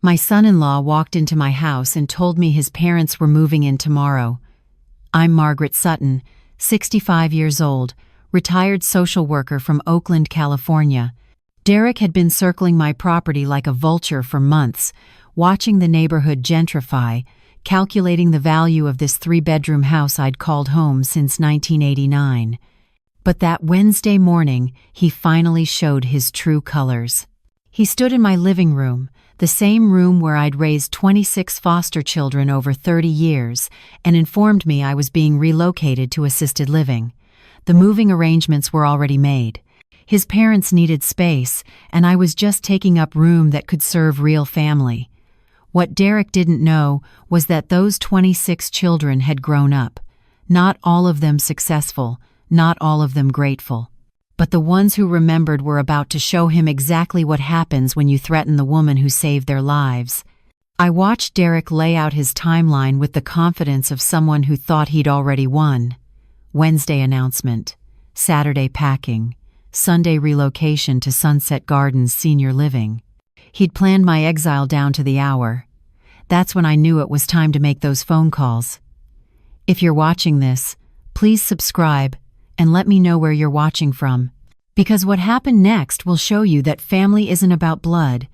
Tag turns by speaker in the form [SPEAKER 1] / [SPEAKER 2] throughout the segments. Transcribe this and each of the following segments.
[SPEAKER 1] My son-in-law walked into my house and told me his parents were moving in tomorrow. I'm Margaret Sutton, 65 years old, retired social worker from Oakland, California. Derek had been circling my property like a vulture for months, watching the neighborhood gentrify, calculating the value of this 3-bedroom house I'd called home since 1989. But that Wednesday morning, he finally showed his true colors. He stood in my living room, the same room where I'd raised 26 foster children over 30 years, and informed me I was being relocated to assisted living. The moving arrangements were already made. His parents needed space, and I was just taking up room that could serve real family. What Derek didn't know was that those 26 children had grown up. Not all of them successful, not all of them grateful. But the ones who remembered were about to show him exactly what happens when you threaten the woman who saved their lives. I watched Derek lay out his timeline with the confidence of someone who thought he'd already won. Wednesday announcement, Saturday packing, Sunday relocation to Sunset Gardens Senior Living. He'd planned my exile down to the hour. That's when I knew it was time to make those phone calls. If you're watching this, please subscribe and let me know where you're watching from. Because what happened next will show you that family isn't about blood.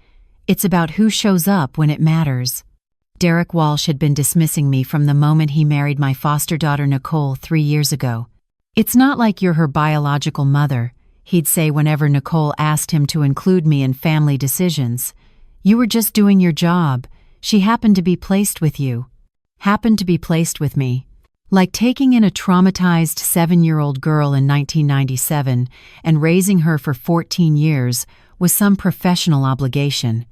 [SPEAKER 1] It's about who shows up when it matters. Derek Walsh had been dismissing me from the moment he married my foster daughter Nicole 3 years ago. "It's not like you're her biological mother," he'd say whenever Nicole asked him to include me in family decisions. "You were just doing your job. She happened to be placed with you." Happened to be placed with me. Like taking in a traumatized 7-year-old girl in 1997 and raising her for 14 years was some professional obligation.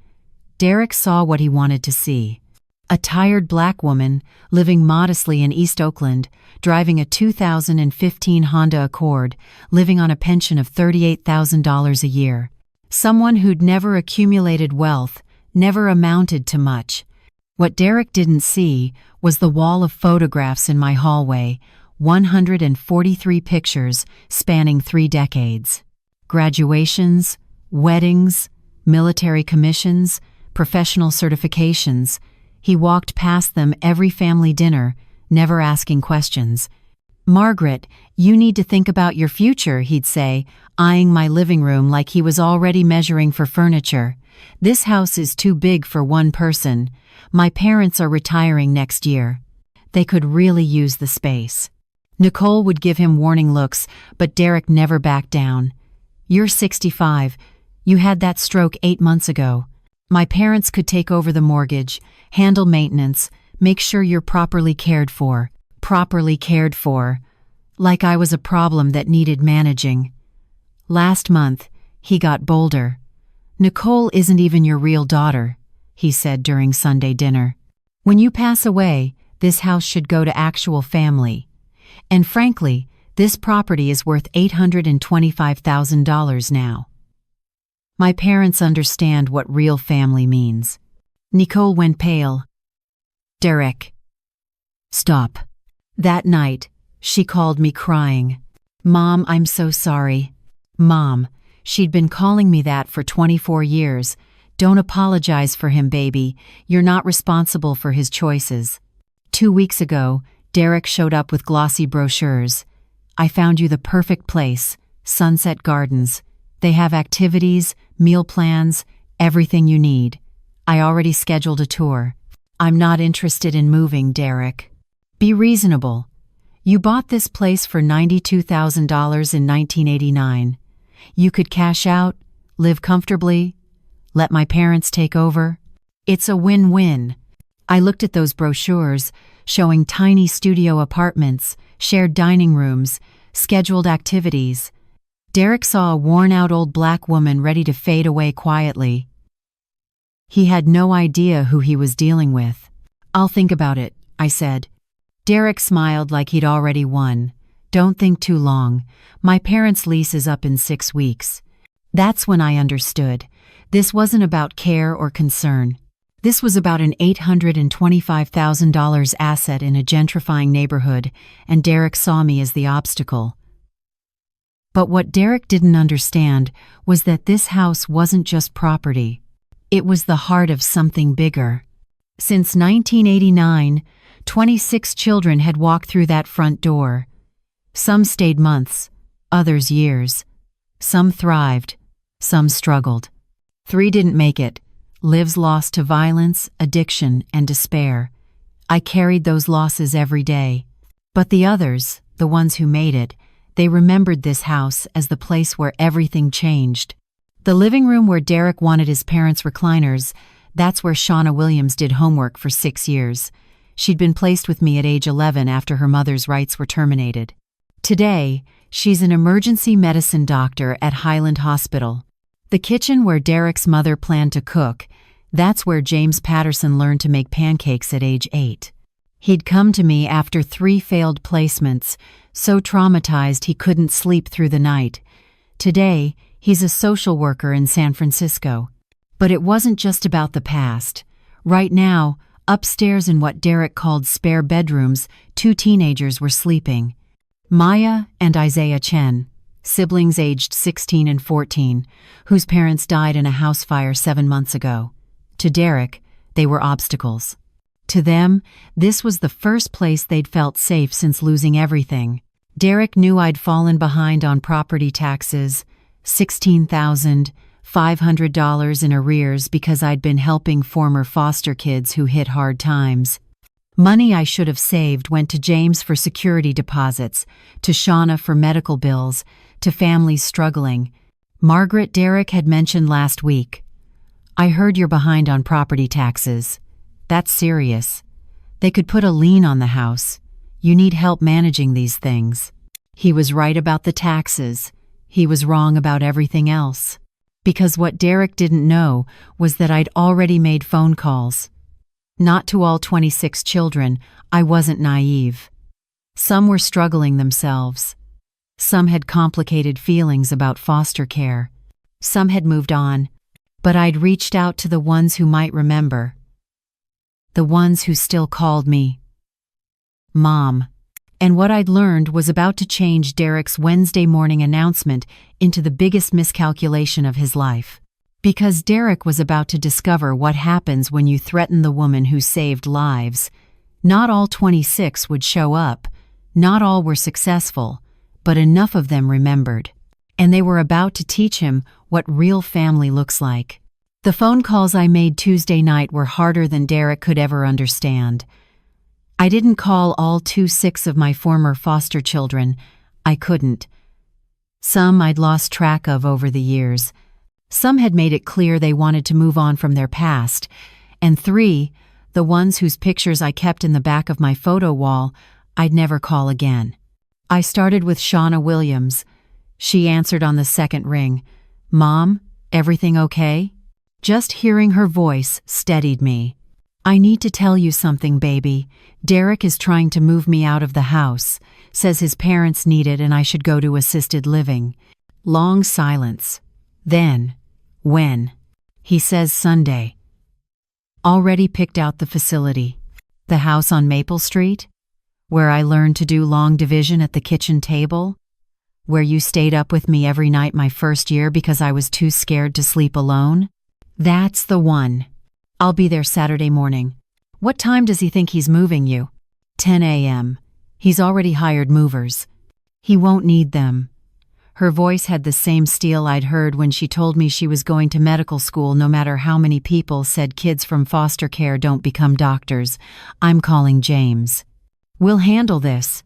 [SPEAKER 1] Derek saw what he wanted to see. A tired black woman living modestly in East Oakland, driving a 2015 Honda Accord, living on a pension of $38,000 a year. Someone who'd never accumulated wealth, never amounted to much. What Derek didn't see was the wall of photographs in my hallway, 143 pictures spanning 3 decades. Graduations, weddings, military commissions, professional certifications. He walked past them every family dinner, never asking questions. "Margaret, you need to think about your future," he'd say, eyeing my living room like he was already measuring for furniture. "This house is too big for one person. My parents are retiring next year. They could really use the space." Nicole would give him warning looks, but Derek never backed down. "You're 65. You had that stroke 8 months ago. My parents could take over the mortgage, handle maintenance, make sure you're properly cared for." Properly cared for. Like I was a problem that needed managing. Last month, he got bolder. "Nicole isn't even your real daughter," he said during Sunday dinner. "When you pass away, this house should go to actual family. And frankly, this property is worth $825,000 now." My parents understand what real family means. Nicole went pale. "Derek, stop." That night, she called me crying. "Mom, I'm so sorry." Mom, she'd been calling me that for 24 years. "Don't apologize for him, baby. You're not responsible for his choices." 2 weeks ago, Derek showed up with glossy brochures. "I found you the perfect place, Sunset Gardens. They have activities, meal plans, everything you need. I already scheduled a tour." "I'm not interested in moving, Derek. Be reasonable. You bought this place for $92,000 in 1989. You could cash out, live comfortably, let my parents take over. It's a win-win." I looked at those brochures, showing tiny studio apartments, shared dining rooms, scheduled activities. Derek saw a worn-out old black woman ready to fade away quietly. He had no idea who he was dealing with. "I'll think about it," I said. Derek smiled like he'd already won. "Don't think too long. My parents' lease is up in 6 weeks." That's when I understood. This wasn't about care or concern. This was about an $825,000 asset in a gentrifying neighborhood, and Derek saw me as the obstacle. But what Derek didn't understand was that this house wasn't just property. It was the heart of something bigger. Since 1989, 26 children had walked through that front door. Some stayed months, others years. Some thrived, some struggled. 3 didn't make it, lives lost to violence, addiction, and despair. I carried those losses every day. But the others, the ones who made it, they remembered this house as the place where everything changed. The living room where Derek wanted his parents' recliners, that's where Shauna Williams did homework for 6 years. She'd been placed with me at age 11 after her mother's rights were terminated. Today, she's an emergency medicine doctor at Highland Hospital. The kitchen where Derek's mother planned to cook, that's where James Patterson learned to make pancakes at age 8. He'd come to me after 3 failed placements, so traumatized he couldn't sleep through the night. Today, he's a social worker in San Francisco. But it wasn't just about the past. Right now, upstairs in what Derek called spare bedrooms, 2 teenagers were sleeping. Maya and Isaiah Chen, siblings aged 16 and 14, whose parents died in a house fire 7 months ago. To Derek, they were obstacles. To them, this was the first place they'd felt safe since losing everything. Derek knew I'd fallen behind on property taxes, $16,500 in arrears because I'd been helping former foster kids who hit hard times. Money I should have saved went to James for security deposits, to Shauna for medical bills, to families struggling. Margaret, Derek had mentioned last week. I heard you're behind on property taxes. That's serious. They could put a lien on the house. You need help managing these things. He was right about the taxes. He was wrong about everything else. Because what Derek didn't know was that I'd already made phone calls. Not to all 26 children, I wasn't naive. Some were struggling themselves. Some had complicated feelings about foster care. Some had moved on. But I'd reached out to the ones who might remember. The ones who still called me Mom. And what I'd learned was about to change Derek's Wednesday morning announcement into the biggest miscalculation of his life. Because Derek was about to discover what happens when you threaten the woman who saved lives. Not all 26 would show up. Not all were successful, but enough of them remembered. And they were about to teach him what real family looks like. The phone calls I made Tuesday night were harder than Derek could ever understand. I didn't call all 26 of my former foster children. I couldn't. Some I'd lost track of over the years. Some had made it clear they wanted to move on from their past. And 3, the ones whose pictures I kept in the back of my photo wall, I'd never call again. I started with Shauna Williams. She answered on the second ring. Mom, everything okay? Just hearing her voice steadied me. I need to tell you something, baby. Derek is trying to move me out of the house, says his parents need it and I should go to assisted living. Long silence. Then, when? He says Sunday. Already picked out the facility. The house on Maple Street? Where I learned to do long division at the kitchen table? Where you stayed up with me every night my first year because I was too scared to sleep alone? That's the one. I'll be there Saturday morning. What time does he think he's moving you? 10 a.m. He's already hired movers. He won't need them. Her voice had the same steel I'd heard when she told me she was going to medical school no matter how many people said kids from foster care don't become doctors. I'm calling James. We'll handle this.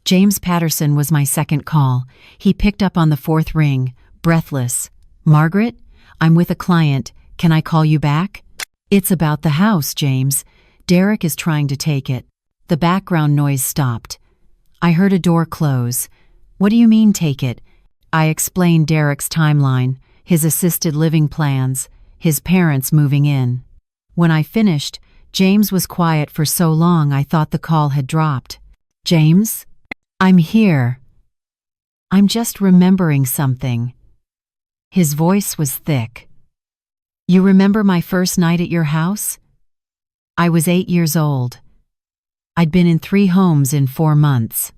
[SPEAKER 1] James Patterson was my second call. He picked up on the 4th ring, breathless. Margaret, I'm with a client. Can I call you back? It's about the house, James. Derek is trying to take it. The background noise stopped. I heard a door close. What do you mean, take it? I explained Derek's timeline, his assisted living plans, his parents moving in. When I finished, James was quiet for so long I thought the call had dropped. James? I'm here. I'm just remembering something. His voice was thick. You remember my first night at your house? I was 8 years old. I'd been in 3 homes in 4 months.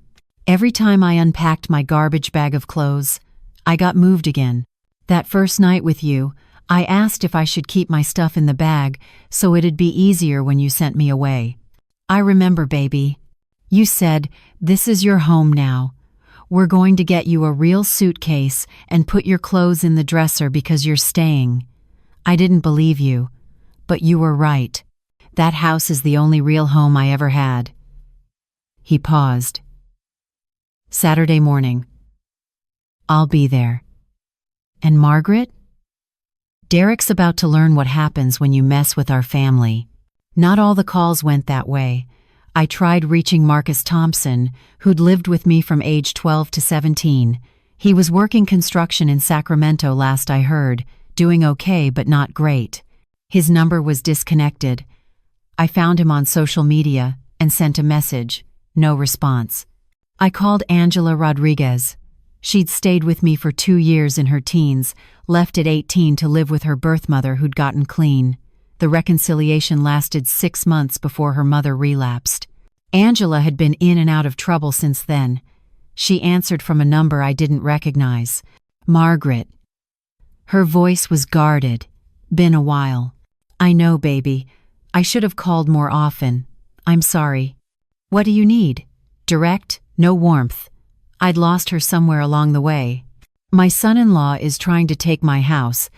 [SPEAKER 1] Every time I unpacked my garbage bag of clothes, I got moved again. That first night with you, I asked if I should keep my stuff in the bag so it'd be easier when you sent me away. I remember, baby. You said, "This is your home now. We're going to get you a real suitcase and put your clothes in the dresser because you're staying." I didn't believe you, but you were right. That house is the only real home I ever had. He paused. Saturday morning. I'll be there. And Margaret? Derek's about to learn what happens when you mess with our family. Not all the calls went that way. I tried reaching Marcus Thompson, who'd lived with me from age 12 to 17. He was working construction in Sacramento last I heard, doing okay but not great. His number was disconnected. I found him on social media and sent a message. No response. I called Angela Rodriguez. She'd stayed with me for 2 years in her teens, left at 18 to live with her birth mother who'd gotten clean. The reconciliation lasted 6 months before her mother relapsed. Angela had been in and out of trouble since then. She answered from a number I didn't recognize. Margaret. Her voice was guarded. Been a while. I know, baby. I should have called more often. I'm sorry. What do you need? Direct, no warmth. I'd lost her somewhere along the way. My son-in-law is trying to take my house.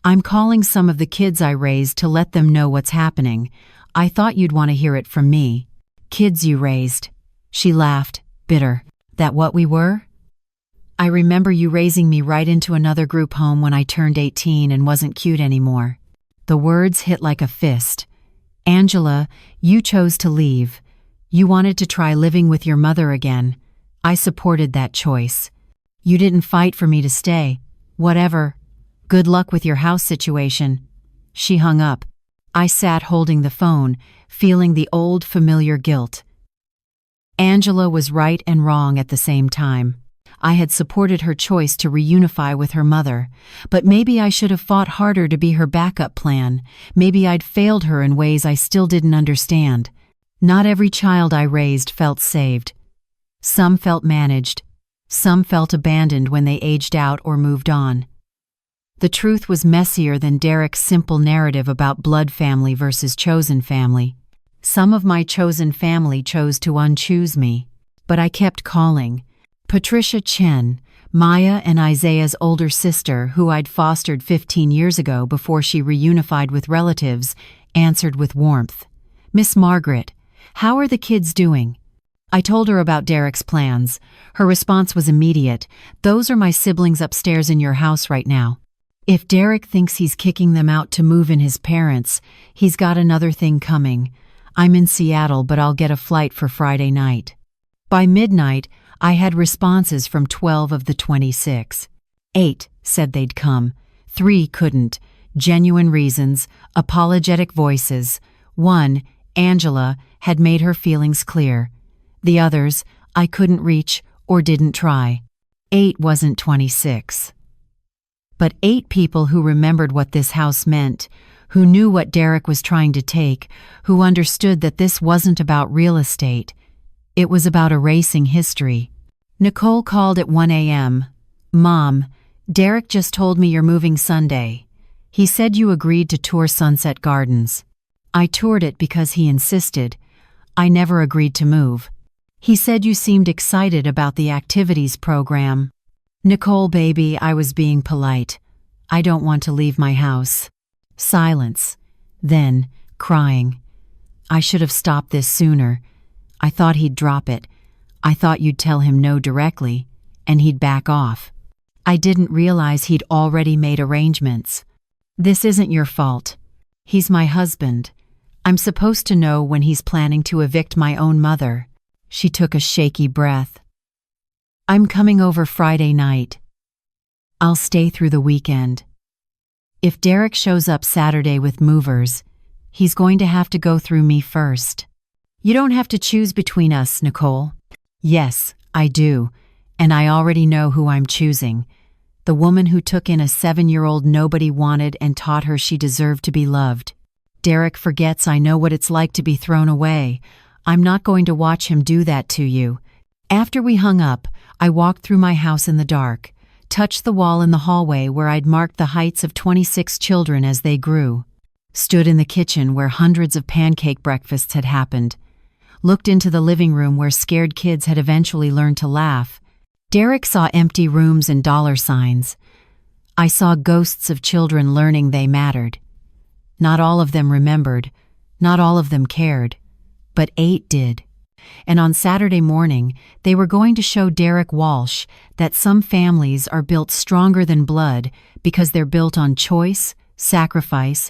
[SPEAKER 1] I'm calling some of the kids I raised to let them know what's happening. I thought you'd want to hear it from me. Kids you raised. She laughed, bitter. That what we were? I remember you raising me right into another group home when I turned 18 and wasn't cute anymore. The words hit like a fist. Angela, you chose to leave. You wanted to try living with your mother again. I supported that choice. You didn't fight for me to stay. Whatever. Good luck with your house situation. She hung up. I sat holding the phone, feeling the old familiar guilt. Angela was right and wrong at the same time. I had supported her choice to reunify with her mother, but maybe I should have fought harder to be her backup plan. Maybe I'd failed her in ways I still didn't understand. Not every child I raised felt saved. Some felt managed. Some felt abandoned when they aged out or moved on. The truth was messier than Derek's simple narrative about blood family versus chosen family. Some of my chosen family chose to unchoose me, but I kept calling. Patricia Chen, Maya and Isaiah's older sister, who I'd fostered 15 years ago before she reunified with relatives, answered with warmth. Miss Margaret, how are the kids doing? I told her about Derek's plans. Her response was immediate. Those are my siblings upstairs in your house right now. If Derek thinks he's kicking them out to move in his parents, he's got another thing coming. I'm in Seattle, but I'll get a flight for Friday night. By midnight, I had responses from 12 of the 26. 8 said they'd come. 3 couldn't. Genuine reasons, apologetic voices. 1, Angela, had made her feelings clear. The others, I couldn't reach or didn't try. 8 wasn't 26. But 8 people who remembered what this house meant, who knew what Derek was trying to take, who understood that this wasn't about real estate. It was about erasing history. Nicole called at 1 a.m. Mom, Derek just told me you're moving Sunday. He said you agreed to tour Sunset Gardens. I toured it because he insisted. I never agreed to move. He said you seemed excited about the activities program. Nicole, baby, I was being polite. I don't want to leave my house. Silence. Then, crying. I should have stopped this sooner. I thought he'd drop it. I thought you'd tell him no directly, and he'd back off. I didn't realize he'd already made arrangements. This isn't your fault. He's my husband. I'm supposed to know when he's planning to evict my own mother. She took a shaky breath. I'm coming over Friday night. I'll stay through the weekend. If Derek shows up Saturday with movers, he's going to have to go through me first. You don't have to choose between us, Nicole. Yes, I do, and I already know who I'm choosing. The woman who took in a 7-year-old nobody wanted and taught her she deserved to be loved. Derek forgets I know what it's like to be thrown away. I'm not going to watch him do that to you. After we hung up, I walked through my house in the dark. touched the wall in the hallway where I'd marked the heights of 26 children as they grew, stood in the kitchen where hundreds of pancake breakfasts had happened, looked into the living room where scared kids had eventually learned to laugh. Derek saw empty rooms and dollar signs. I saw ghosts of children learning they mattered. Not all of them remembered, not all of them cared, but 8 did. And on Saturday morning, they were going to show Derek Walsh that some families are built stronger than blood because they're built on choice, sacrifice,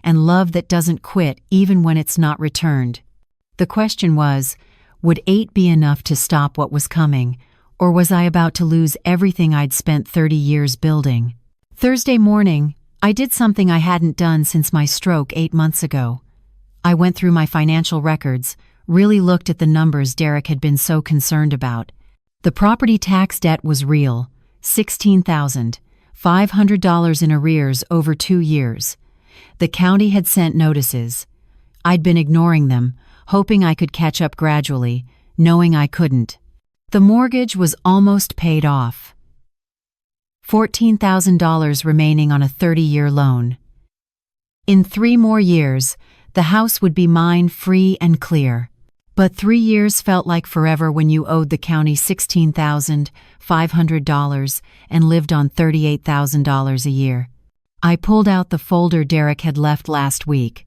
[SPEAKER 1] and love that doesn't quit even when it's not returned. The question was, would 8 be enough to stop what was coming, or was I about to lose everything I'd spent 30 years building? Thursday morning, I did something I hadn't done since my stroke 8 months ago. I went through my financial records, really looked at the numbers Derek had been so concerned about. The property tax debt was real, $16,500 in arrears over 2 years. The county had sent notices. I'd been ignoring them, hoping I could catch up gradually, knowing I couldn't. The mortgage was almost paid off. $14,000 remaining on a 30-year loan. In 3 more years, the house would be mine free and clear. But 3 years felt like forever when you owed the county $16,500 and lived on $38,000 a year. I pulled out the folder Derek had left last week.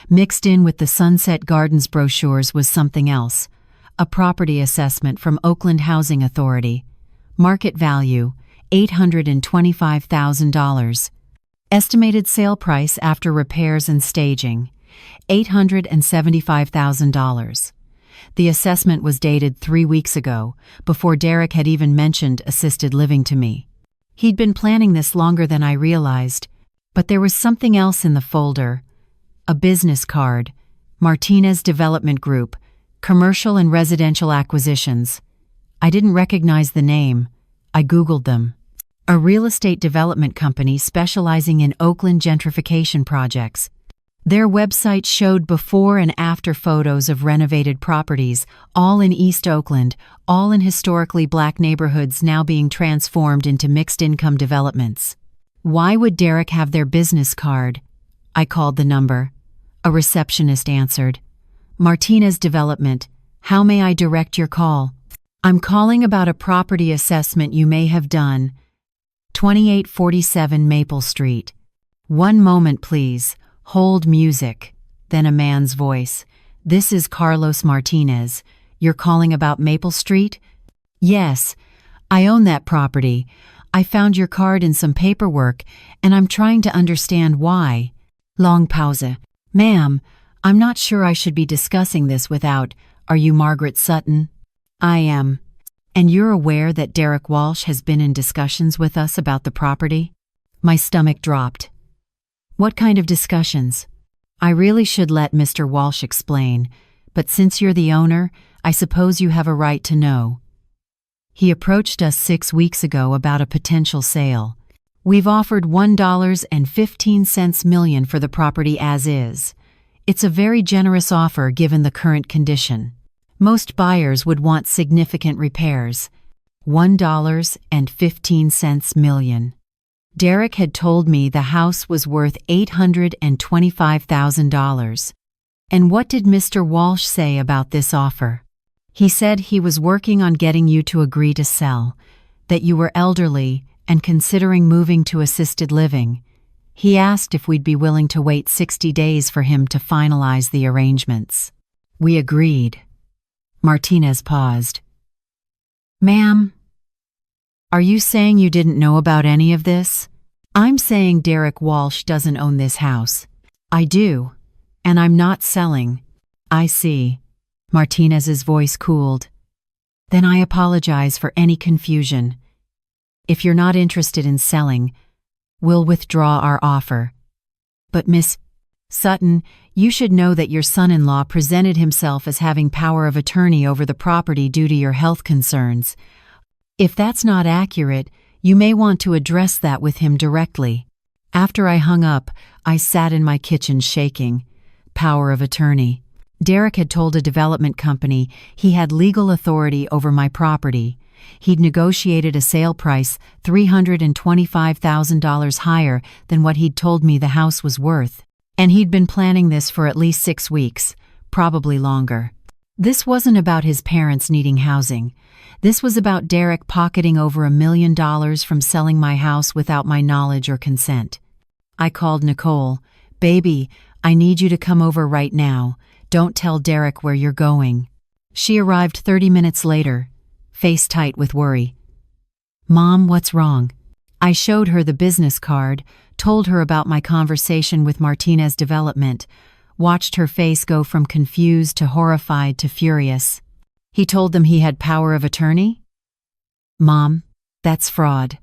[SPEAKER 1] Mixed in with the Sunset Gardens brochures was something else, a property assessment from Oakland Housing Authority. Market value, $825,000. Estimated sale price after repairs and staging, $875,000. The assessment was dated 3 weeks ago, before Derek had even mentioned assisted living to me. He'd been planning this longer than I realized, but there was something else in the folder. A business card, Martinez Development Group, Commercial and Residential Acquisitions. I didn't recognize the name. I Googled them. A real estate development company specializing in Oakland gentrification projects. Their website showed before and after photos of renovated properties, all in East Oakland, all in historically black neighborhoods now being transformed into mixed-income developments. Why would Derek have their business card? I called the number. A receptionist answered. Martinez Development, how may I direct your call? I'm calling about a property assessment you may have done. 2847 Maple Street. One moment, please. Hold music. Then a man's voice. This is Carlos Martinez. You're calling about Maple Street? Yes. I own that property. I found your card in some paperwork, and I'm trying to understand why. Long pause. Ma'am, I'm not sure I should be discussing this without, are you Margaret Sutton? I am. And you're aware that Derek Walsh has been in discussions with us about the property? My stomach dropped. What kind of discussions? I really should let Mr. Walsh explain, but since you're the owner, I suppose you have a right to know. He approached us 6 weeks ago about a potential sale. We've offered $1.15 million for the property as is. It's a very generous offer given the current condition. Most buyers would want significant repairs. $1.15 million. Derek had told me the house was worth $825,000. And what did Mr. Walsh say about this offer? He said he was working on getting you to agree to sell, that you were elderly and considering moving to assisted living. He asked if we'd be willing to wait 60 days for him to finalize the arrangements. We agreed. Martinez paused. Ma'am, are you saying you didn't know about any of this? I'm saying Derek Walsh doesn't own this house. I do, and I'm not selling. I see. Martinez's voice cooled. Then I apologize for any confusion. If you're not interested in selling, we'll withdraw our offer. But Miss Sutton, you should know that your son-in-law presented himself as having power of attorney over the property due to your health concerns. If that's not accurate, you may want to address that with him directly. After I hung up, I sat in my kitchen shaking. Power of attorney. Derek had told a development company he had legal authority over my property, He'd negotiated a sale price $325,000 higher than what he'd told me the house was worth. And he'd been planning this for at least 6 weeks, probably longer. This wasn't about his parents needing housing. This was about Derek pocketing over $1 million from selling my house without my knowledge or consent. I called Nicole. "Baby, I need you to come over right now. Don't tell Derek where you're going." She arrived 30 minutes later, face tight with worry. "Mom, what's wrong?" I showed her the business card, told her about my conversation with Martinez Development, watched her face go from confused to horrified to furious. "He told them he had power of attorney?" "Mom, that's fraud.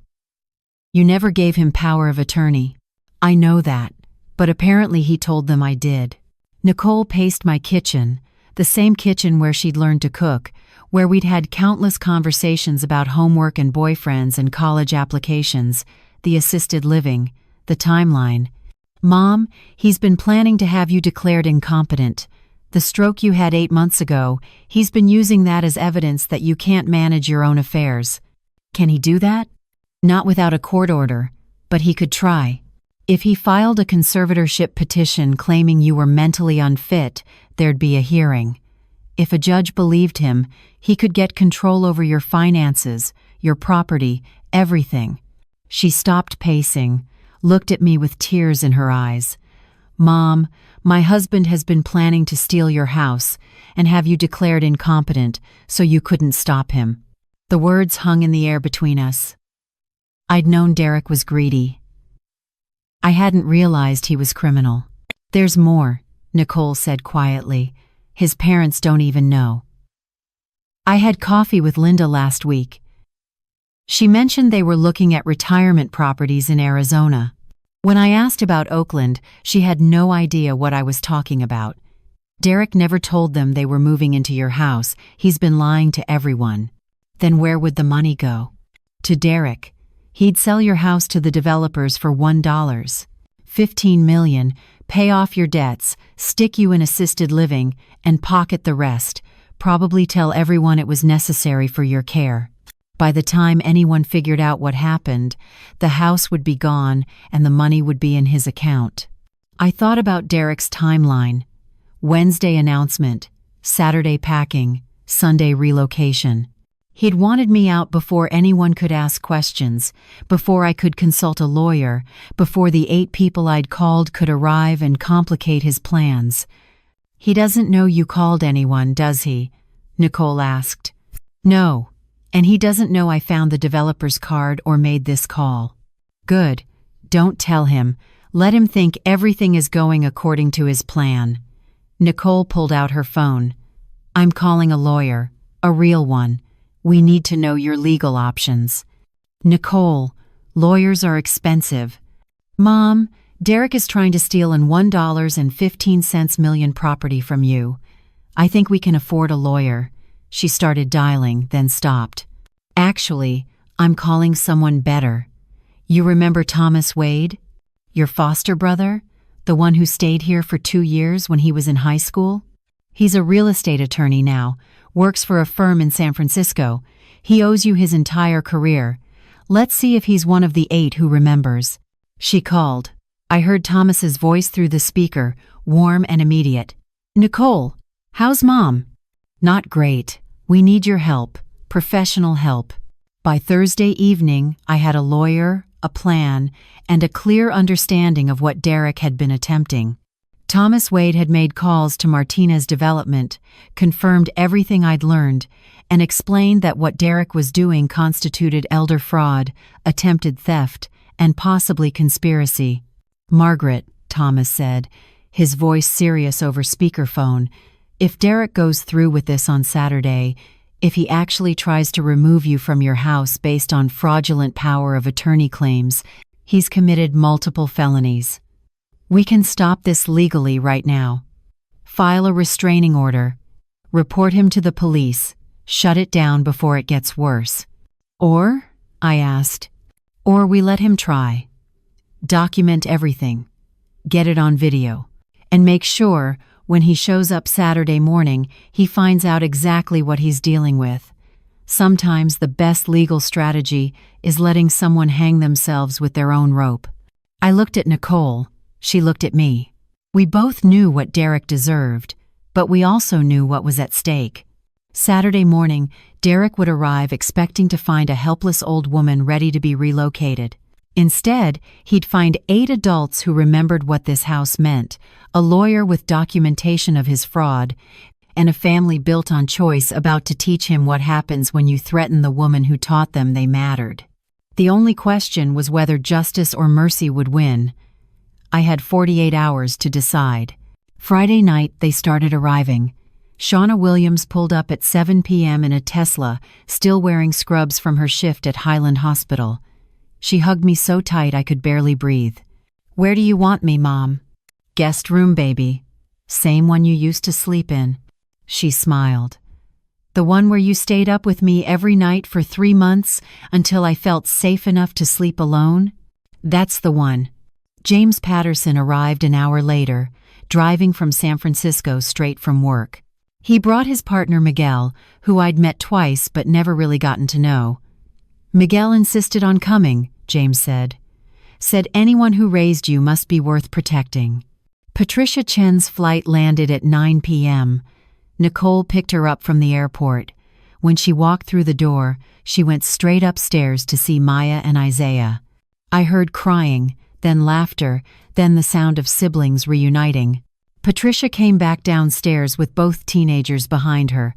[SPEAKER 1] You never gave him power of attorney." "I know that, but apparently he told them I did." Nicole paced my kitchen, the same kitchen where she'd learned to cook, where we'd had countless conversations about homework and boyfriends and college applications, the assisted living, the timeline. "Mom, he's been planning to have you declared incompetent. The stroke you had 8 months ago, he's been using that as evidence that you can't manage your own affairs." "Can he do that?" "Not without a court order, but he could try. If he filed a conservatorship petition claiming you were mentally unfit, there'd be a hearing. If a judge believed him, he could get control over your finances, your property, everything." She stopped pacing, looked at me with tears in her eyes. "Mom, my husband has been planning to steal your house and have you declared incompetent so you couldn't stop him." The words hung in the air between us. I'd known Derek was greedy. I hadn't realized he was criminal. "There's more," Nicole said quietly. "His parents don't even know." I had coffee with Linda last week. She mentioned they were looking at retirement properties in Arizona. When I asked about Oakland, she had no idea what I was talking about. "Derek never told them they were moving into your house. He's been lying to everyone." "Then where would the money go?" "To Derek. He'd sell your house to the developers for $1. $15 million, pay off your debts, stick you in assisted living, and pocket the rest. Probably tell everyone it was necessary for your care. By the time anyone figured out what happened, the house would be gone and the money would be in his account." I thought about Derek's timeline. Wednesday announcement, Saturday packing, Sunday relocation. He'd wanted me out before anyone could ask questions, before I could consult a lawyer, before the 8 people I'd called could arrive and complicate his plans. "He doesn't know you called anyone, does he?" Nicole asked. "No. And he doesn't know I found the developer's card or made this call." "Good. Don't tell him. Let him think everything is going according to his plan." Nicole pulled out her phone. "I'm calling a lawyer, a real one. We need to know your legal options." "Nicole, lawyers are expensive." "Mom, Derek is trying to steal an $1.15 million property from you. I think we can afford a lawyer." She started dialing, then stopped. "Actually, I'm calling someone better. You remember Thomas Wade? Your foster brother? The one who stayed here for 2 years when he was in high school? He's a real estate attorney now, works for a firm in San Francisco. He owes you his entire career. Let's see if he's one of the 8 who remembers." She called. I heard Thomas's voice through the speaker, warm and immediate. "Nicole, how's Mom?" "Not great. We need your help, professional help." By Thursday evening, I had a lawyer, a plan, and a clear understanding of what Derek had been attempting. Thomas Wade had made calls to Martinez Development, confirmed everything I'd learned, and explained that what Derek was doing constituted elder fraud, attempted theft, and possibly conspiracy. "Margaret," Thomas said, his voice serious over speakerphone, "if Derek goes through with this on Saturday, if he actually tries to remove you from your house based on fraudulent power of attorney claims, he's committed multiple felonies. We can stop this legally right now. File a restraining order. Report him to the police. Shut it down before it gets worse." "Or?" I asked. "Or we let him try. Document everything. Get it on video. And make sure, when he shows up Saturday morning, he finds out exactly what he's dealing with. Sometimes the best legal strategy is letting someone hang themselves with their own rope. I looked at Nicole. She looked at me. We both knew what Derek deserved, but we also knew what was at stake. Saturday morning, Derek would arrive expecting to find a helpless old woman ready to be relocated. Instead, he'd find 8 adults who remembered what this house meant, a lawyer with documentation of his fraud, and a family built on choice about to teach him what happens when you threaten the woman who taught them they mattered. The only question was whether justice or mercy would win. I had 48 hours to decide. Friday night, they started arriving. Shauna Williams pulled up at 7 p.m. in a Tesla, still wearing scrubs from her shift at Highland Hospital. She hugged me so tight I could barely breathe. "Where do you want me, Mom?" "Guest room, baby. Same one you used to sleep in." She smiled. "The one where you stayed up with me every night for 3 months until I felt safe enough to sleep alone?" "That's the one." James Patterson arrived an hour later, driving from San Francisco straight from work. He brought his partner Miguel, who I'd met twice but never really gotten to know. "Miguel insisted on coming," James said. "Said anyone who raised you must be worth protecting." Patricia Chen's flight landed at 9 p.m. Nicole picked her up from the airport. When she walked through the door, she went straight upstairs to see Maya and Isaiah. I heard crying, then laughter, then the sound of siblings reuniting. Patricia came back downstairs with both teenagers behind her,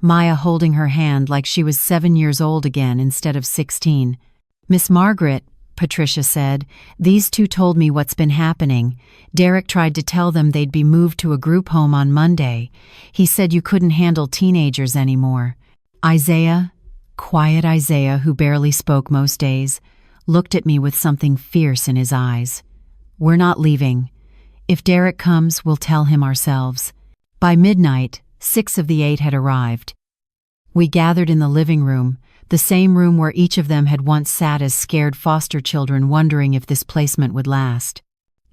[SPEAKER 1] Maya holding her hand like she was 7 years old again instead of 16. "Miss Margaret," Patricia said, "these two told me what's been happening. Derek tried to tell them they'd be moved to a group home on Monday. He said you couldn't handle teenagers anymore." Isaiah, quiet Isaiah who barely spoke most days, looked at me with something fierce in his eyes. "We're not leaving. If Derek comes, we'll tell him ourselves." By midnight, 6 of the 8 had arrived. We gathered in the living room, the same room where each of them had once sat as scared foster children wondering if this placement would last.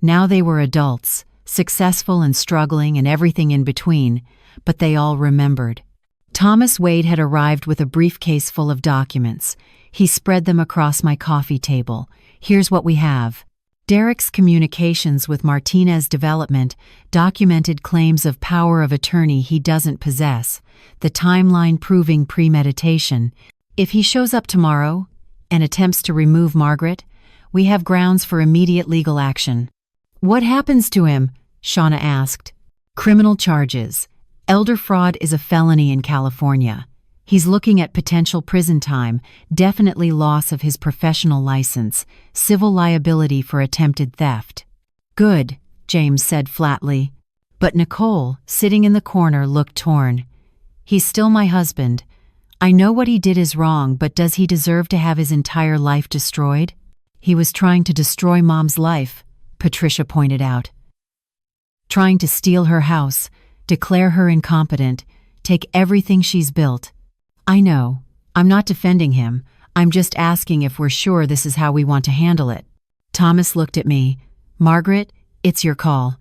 [SPEAKER 1] Now they were adults, successful and struggling and everything in between, but they all remembered. Thomas Wade had arrived with a briefcase full of documents. He spread them across my coffee table. "Here's what we have." Derek's communications with Martinez Development documented claims of power of attorney he doesn't possess, the timeline proving premeditation. If he shows up tomorrow and attempts to remove Margaret, we have grounds for immediate legal action. "What happens to him?" Shauna asked. "Criminal charges. Elder fraud is a felony in California. He's looking at potential prison time, definitely loss of his professional license, civil liability for attempted theft." "Good," James said flatly. But Nicole, sitting in the corner, looked torn. "He's still my husband. I know what he did is wrong, but does he deserve to have his entire life destroyed?" "He was trying to destroy Mom's life," Patricia pointed out. "Trying to steal her house, declare her incompetent, take everything she's built." "I know. I'm not defending him. I'm just asking if we're sure this is how we want to handle it." Thomas looked at me. "Margaret, it's your call.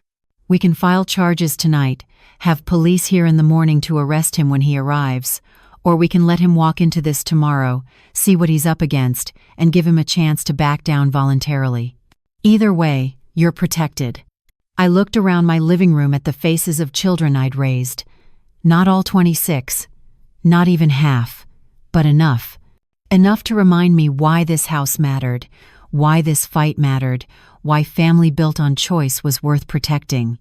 [SPEAKER 1] We can file charges tonight, have police here in the morning to arrest him when he arrives, or we can let him walk into this tomorrow, see what he's up against, and give him a chance to back down voluntarily. Either way, you're protected." I looked around my living room at the faces of children I'd raised. Not all 26. Not even half, but enough. Enough to remind me why this house mattered, why this fight mattered, why family built on choice was worth protecting.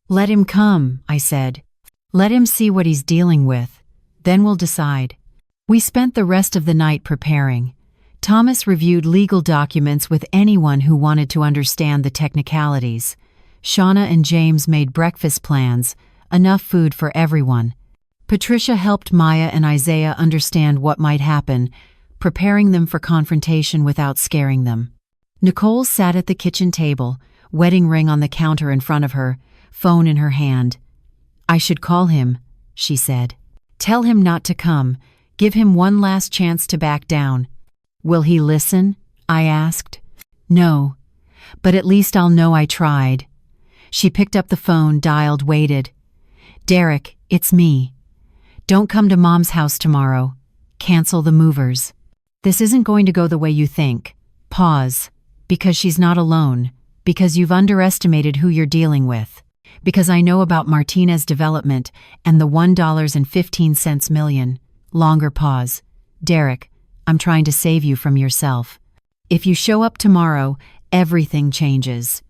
[SPEAKER 1] "Let him come," I said. "Let him see what he's dealing with. Then we'll decide." We spent the rest of the night preparing. Thomas reviewed legal documents with anyone who wanted to understand the technicalities. Shauna and James made breakfast plans, enough food for everyone. Patricia helped Maya and Isaiah understand what might happen, preparing them for confrontation without scaring them. Nicole sat at the kitchen table, wedding ring on the counter in front of her, phone in her hand. "I should call him," she said. "Tell him not to come. Give him one last chance to back down." "Will he listen?" I asked. "No, but at least I'll know I tried." She picked up the phone, dialed, waited. "Derek, it's me. Don't come to Mom's house tomorrow. Cancel the movers. This isn't going to go the way you think. Pause. Because she's not alone. Because you've underestimated who you're dealing with. Because I know about Martinez development and the $1.15 million. Longer pause. Derek, I'm trying to save you from yourself. If you show up tomorrow, everything changes.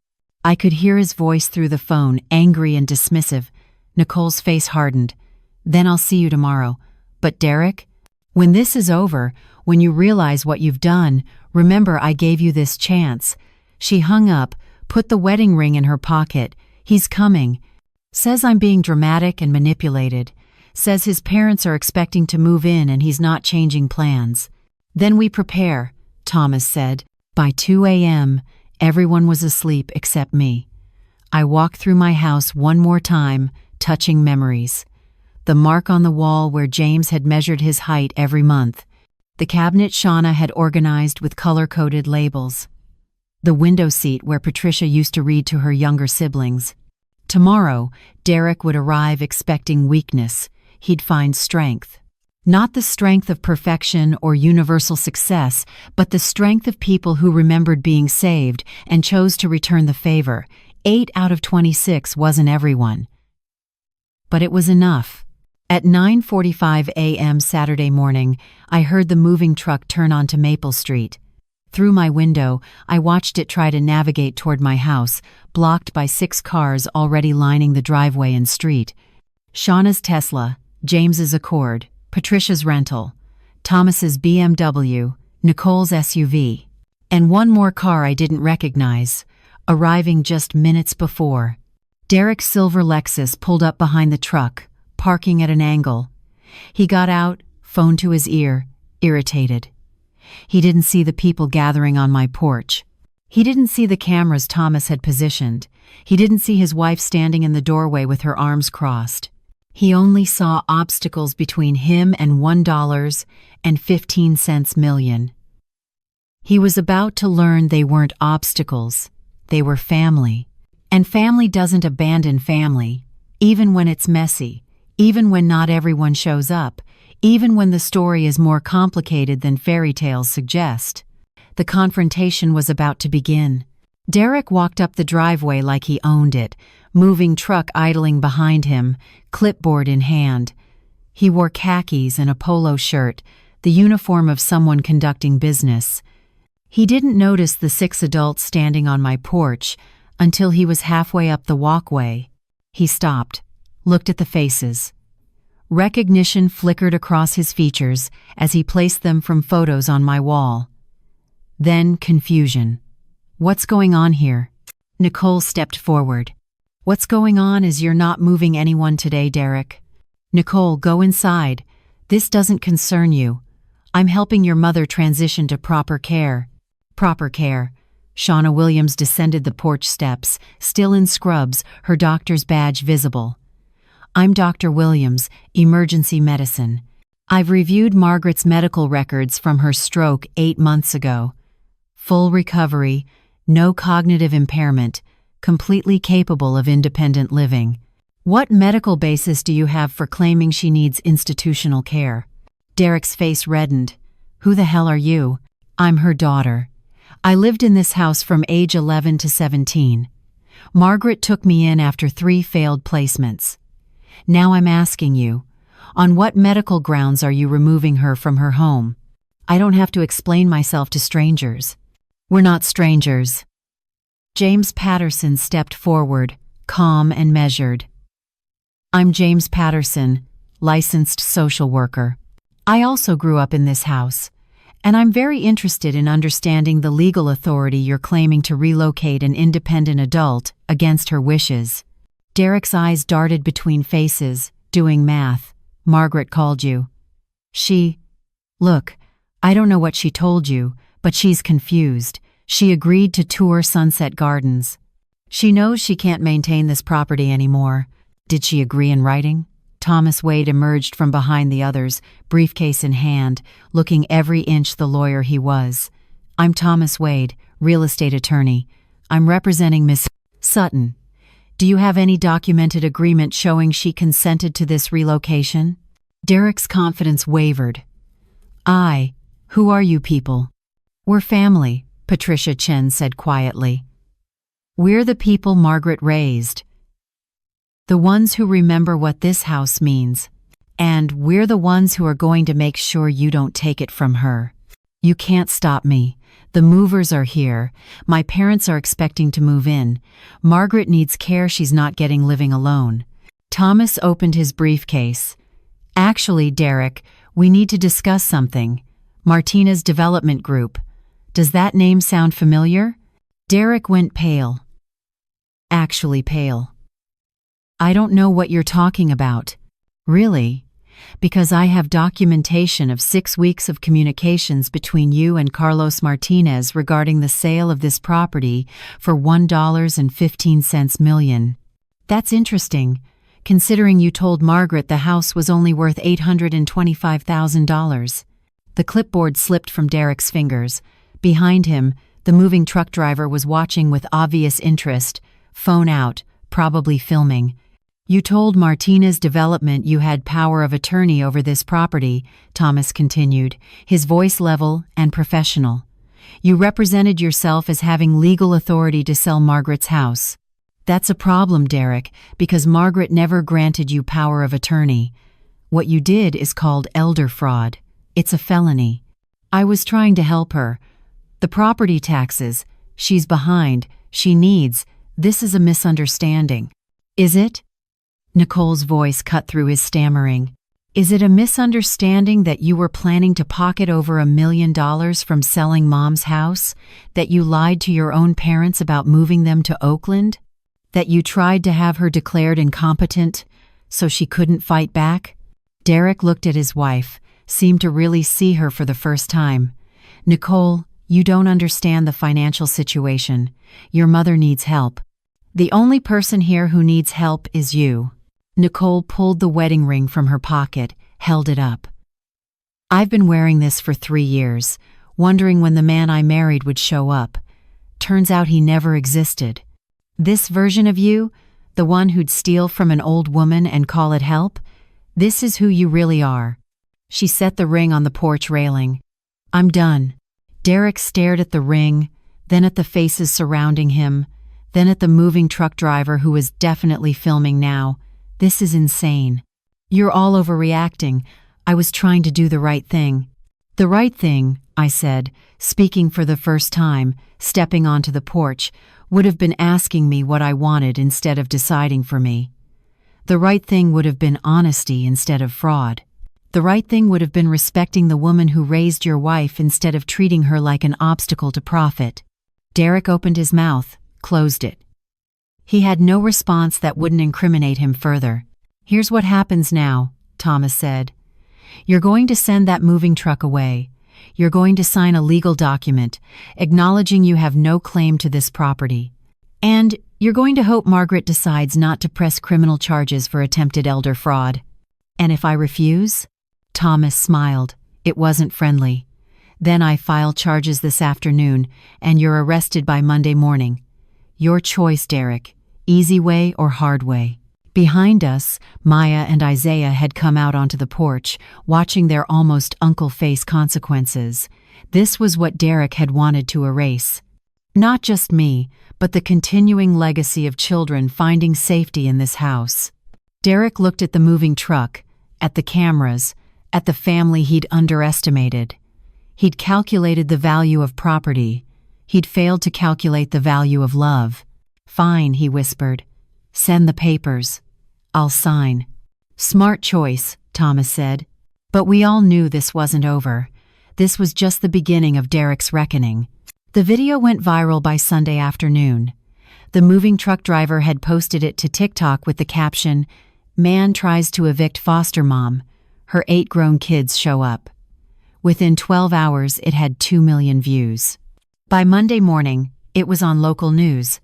[SPEAKER 1] I could hear his voice through the phone, angry and dismissive. Nicole's face hardened. Then I'll see you tomorrow. But Derek, when this is over, when you realize what you've done, remember I gave you this chance. She hung up, put the wedding ring in her pocket. He's coming. Says I'm being dramatic and manipulated. Says his parents are expecting to move in and he's not changing plans. Then we prepare, Thomas said. By 2 a.m., everyone was asleep except me. I walked through my house one more time, touching memories. The mark on the wall where James had measured his height every month. The cabinet Shauna had organized with color-coded labels. The window seat where Patricia used to read to her younger siblings. Tomorrow, Derek would arrive expecting weakness. He'd find strength. Not the strength of perfection or universal success, but the strength of people who remembered being saved and chose to return the favor. 8 out of 26 wasn't everyone. But it was enough. At 9:45 a.m. Saturday morning, I heard the moving truck turn onto Maple Street. Through my window, I watched it try to navigate toward my house, blocked by 6 cars already lining the driveway and street. Shauna's Tesla, James's Accord, Patricia's rental, Thomas's BMW, Nicole's SUV, and one more car I didn't recognize, arriving just minutes before. Derek's silver Lexus pulled up behind the truck, parking at an angle. He got out, phone to his ear, irritated. He didn't see the people gathering on my porch. He didn't see the cameras Thomas had positioned. He didn't see his wife standing in the doorway with her arms crossed. He only saw obstacles between him and $1.15 million. He was about to learn they weren't obstacles. They were family. And family doesn't abandon family, even when it's messy, even when not everyone shows up, even when the story is more complicated than fairy tales suggest. The confrontation was about to begin. Derek walked up the driveway like he owned it, moving truck idling behind him, clipboard in hand. He wore khakis and a polo shirt, the uniform of someone conducting business. He didn't notice the 6 adults standing on my porch until he was halfway up the walkway. He stopped, looked at the faces. Recognition flickered across his features as he placed them from photos on my wall. Then confusion. What's going on here? Nicole stepped forward. What's going on is you're not moving anyone today, Derek. Nicole, go inside. This doesn't concern you. I'm helping your mother transition to proper care. Proper care. Shauna Williams descended the porch steps, still in scrubs, her doctor's badge visible. I'm Dr. Williams, emergency medicine. I've reviewed Margaret's medical records from her stroke 8 months ago. Full recovery, no cognitive impairment, completely capable of independent living. What medical basis do you have for claiming she needs institutional care? Derek's face reddened. Who the hell are you? I'm her daughter. I lived in this house from age 11 to 17. Margaret took me in after 3 failed placements. Now I'm asking you, on what medical grounds are you removing her from her home? I don't have to explain myself to strangers. We're not strangers. James Patterson stepped forward, calm and measured. I'm James Patterson, licensed social worker. I also grew up in this house, and I'm very interested in understanding the legal authority you're claiming to relocate an independent adult against her wishes. Derek's eyes darted between faces, doing math. Margaret called you. Look, I don't know what she told you, but she's confused. She agreed to tour Sunset Gardens. She knows she can't maintain this property anymore. Did she agree in writing? Thomas Wade emerged from behind the others, briefcase in hand, looking every inch the lawyer he was. I'm Thomas Wade, real estate attorney. I'm representing Miss Sutton. Do you have any documented agreement showing she consented to this relocation? Derek's confidence wavered. Who are you people?" "We're family," Patricia Chen said quietly. "We're the people Margaret raised. The ones who remember what this house means. And we're the ones who are going to make sure you don't take it from her. You can't stop me. The movers are here. My parents are expecting to move in. Margaret needs care she's not getting living alone." Thomas opened his briefcase. "Actually, Derek, we need to discuss something. Martina's development group. Does that name sound familiar?" Derek went pale. Actually pale. "I don't know what you're talking about." "Really? Because I have documentation of 6 weeks of communications between you and Carlos Martinez regarding the sale of this property for $1.15 million. That's interesting, considering you told Margaret the house was only worth $825,000. The clipboard slipped from Derek's fingers. Behind him, the moving truck driver was watching with obvious interest, phone out, probably filming. "You told Martinez Development you had power of attorney over this property," Thomas continued, his voice level and professional. "You represented yourself as having legal authority to sell Margaret's house. That's a problem, Derek, because Margaret never granted you power of attorney. What you did is called elder fraud. It's a felony. I was trying to help her. The property taxes, she's behind, she needs, this is a misunderstanding." "Is it?" Nicole's voice cut through his stammering. "Is it a misunderstanding that you were planning to pocket over $1 million from selling Mom's house? That you lied to your own parents about moving them to Oakland? That you tried to have her declared incompetent so she couldn't fight back?" Derek looked at his wife, seemed to really see her for the first time. "Nicole, you don't understand the financial situation. Your mother needs help. The only person here who needs help is you." Nicole pulled the wedding ring from her pocket, held it up. "I've been wearing this for 3 years, wondering when the man I married would show up. Turns out he never existed. This version of you, the one who'd steal from an old woman and call it help, this is who you really are." She set the ring on the porch railing. "I'm done." Derek stared at the ring, then at the faces surrounding him, then at the moving truck driver who was definitely filming now. "This is insane. You're all overreacting. I was trying to do the right thing." "The right thing," I said, speaking for the first time, stepping onto the porch, "would have been asking me what I wanted instead of deciding for me. The right thing would have been honesty instead of fraud. The right thing would have been respecting the woman who raised your wife instead of treating her like an obstacle to profit." Derek opened his mouth, closed it. He had no response that wouldn't incriminate him further. "Here's what happens now," Thomas said. "You're going to send that moving truck away. You're going to sign a legal document acknowledging you have no claim to this property. And you're going to hope Margaret decides not to press criminal charges for attempted elder fraud." "And if I refuse?" Thomas smiled. It wasn't friendly. "Then I file charges this afternoon, and you're arrested by Monday morning. Your choice, Derek. Easy way or hard way." Behind us, Maya and Isaiah had come out onto the porch, watching their almost uncle face consequences. This was what Derek had wanted to erase. Not just me, but the continuing legacy of children finding safety in this house. Derek looked at the moving truck, at the cameras, at the family he'd underestimated. He'd calculated the value of property. He'd failed to calculate the value of love. "Fine," he whispered. "Send the papers. I'll sign." "Smart choice," Thomas said. But we all knew this wasn't over. This was just the beginning of Derek's reckoning. The video went viral by Sunday afternoon. The moving truck driver had posted it to TikTok with the caption, "Man tries to evict foster mom. Her 8 grown kids show up." Within 12 hours, it had 2 million views. By Monday morning, it was on local news.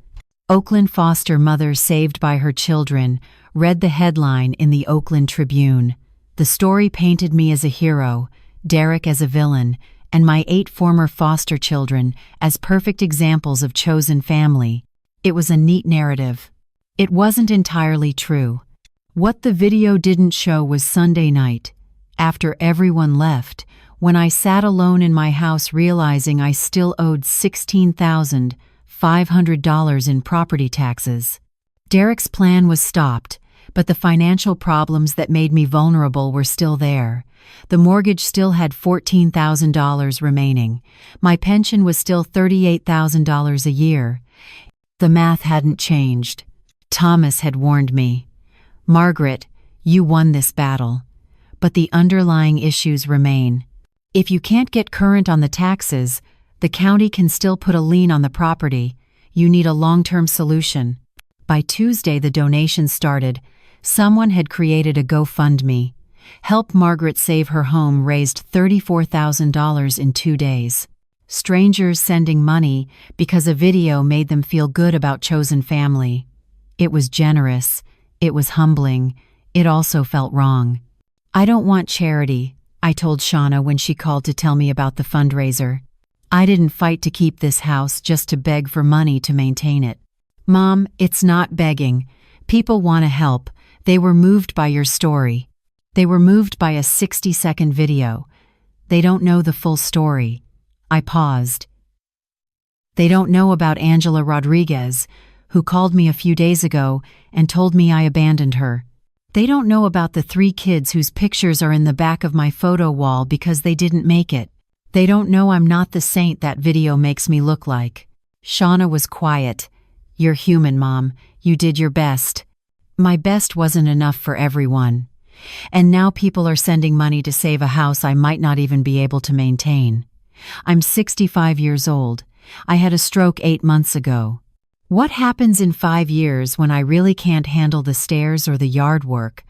[SPEAKER 1] "Oakland foster mother saved by her children," read the headline in the Oakland Tribune. The story painted me as a hero, Derek as a villain, and my 8 former foster children as perfect examples of chosen family. It was a neat narrative. It wasn't entirely true. What the video didn't show was Sunday night. After everyone left, when I sat alone in my house realizing I still owed $16,500 in property taxes. Derek's plan was stopped, but the financial problems that made me vulnerable were still there. The mortgage still had $14,000 remaining. My pension was still $38,000 a year. The math hadn't changed. Thomas had warned me. Margaret, you won this battle. But the underlying issues remain. If you can't get current on the taxes, the county can still put a lien on the property. You need a long-term solution. By Tuesday, the donations started. Someone had created a GoFundMe. Help Margaret Save Her Home raised $34,000 in 2 days. Strangers sending money because a video made them feel good about chosen family. It was generous. It was humbling. It also felt wrong. I don't want charity, I told Shauna when she called to tell me about the fundraiser. I didn't fight to keep this house just to beg for money to maintain it. Mom, it's not begging. People want to help. They were moved by your story. They were moved by a 60-second video. They don't know the full story. I paused. They don't know about Angela Rodriguez, who called me a few days ago and told me I abandoned her. They don't know about the 3 kids whose pictures are in the back of my photo wall because they didn't make it. They don't know I'm not the saint that video makes me look like. Shauna was quiet. You're human, Mom. You did your best. My best wasn't enough for everyone. And now people are sending money to save a house I might not even be able to maintain. I'm 65 years old. I had a stroke 8 months ago. What happens in 5 years when I really can't handle the stairs or the yard work?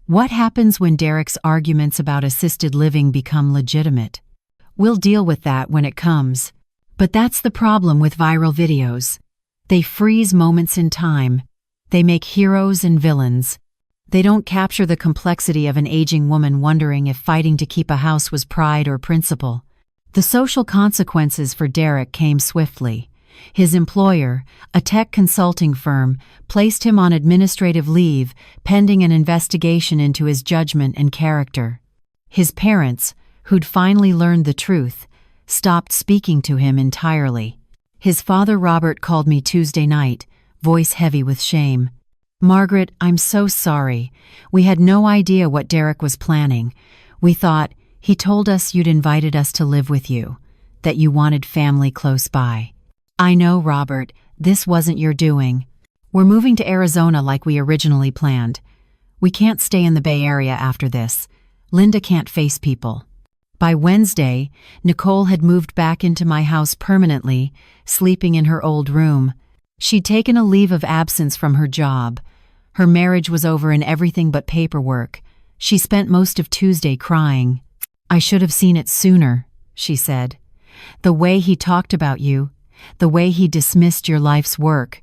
[SPEAKER 1] What happens when Derek's arguments about assisted living become legitimate? We'll deal with that when it comes. But that's the problem with viral videos. They freeze moments in time. They make heroes and villains. They don't capture the complexity of an aging woman wondering if fighting to keep a house was pride or principle. The social consequences for Derek came swiftly. His employer, a tech consulting firm, placed him on administrative leave pending an investigation into his judgment and character. His parents, who'd finally learned the truth, stopped speaking to him entirely. His father Robert called me Tuesday night, voice heavy with shame. Margaret, I'm so sorry. We had no idea what Derek was planning. We thought, he told us you'd invited us to live with you, that you wanted family close by. I know, Robert, this wasn't your doing. We're moving to Arizona like we originally planned. We can't stay in the Bay Area after this. Linda can't face people. By Wednesday, Nicole had moved back into my house permanently, sleeping in her old room. She'd taken a leave of absence from her job. Her marriage was over in everything but paperwork. She spent most of Tuesday crying. I should have seen it sooner, she said. The way he talked about you, the way he dismissed your life's work.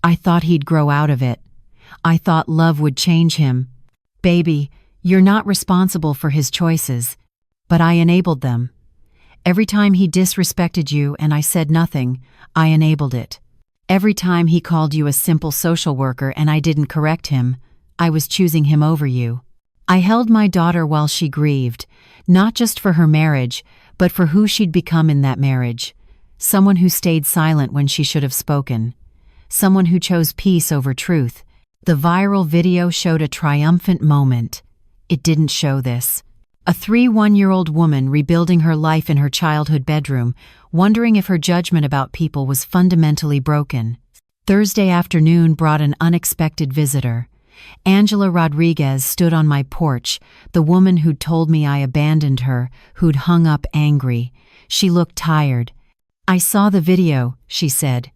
[SPEAKER 1] I thought he'd grow out of it. I thought love would change him. Baby, you're not responsible for his choices, but I enabled them. Every time he disrespected you and I said nothing, I enabled it. Every time he called you a simple social worker and I didn't correct him, I was choosing him over you. I held my daughter while she grieved, not just for her marriage, but for who she'd become in that marriage. Someone who stayed silent when she should have spoken. Someone who chose peace over truth. The viral video showed a triumphant moment. It didn't show this. A 1-year-old woman rebuilding her life in her childhood bedroom, wondering if her judgment about people was fundamentally broken. Thursday afternoon brought an unexpected visitor. Angela Rodriguez stood on my porch, the woman who'd told me I abandoned her, who'd hung up angry. She looked tired. I saw the video, she said.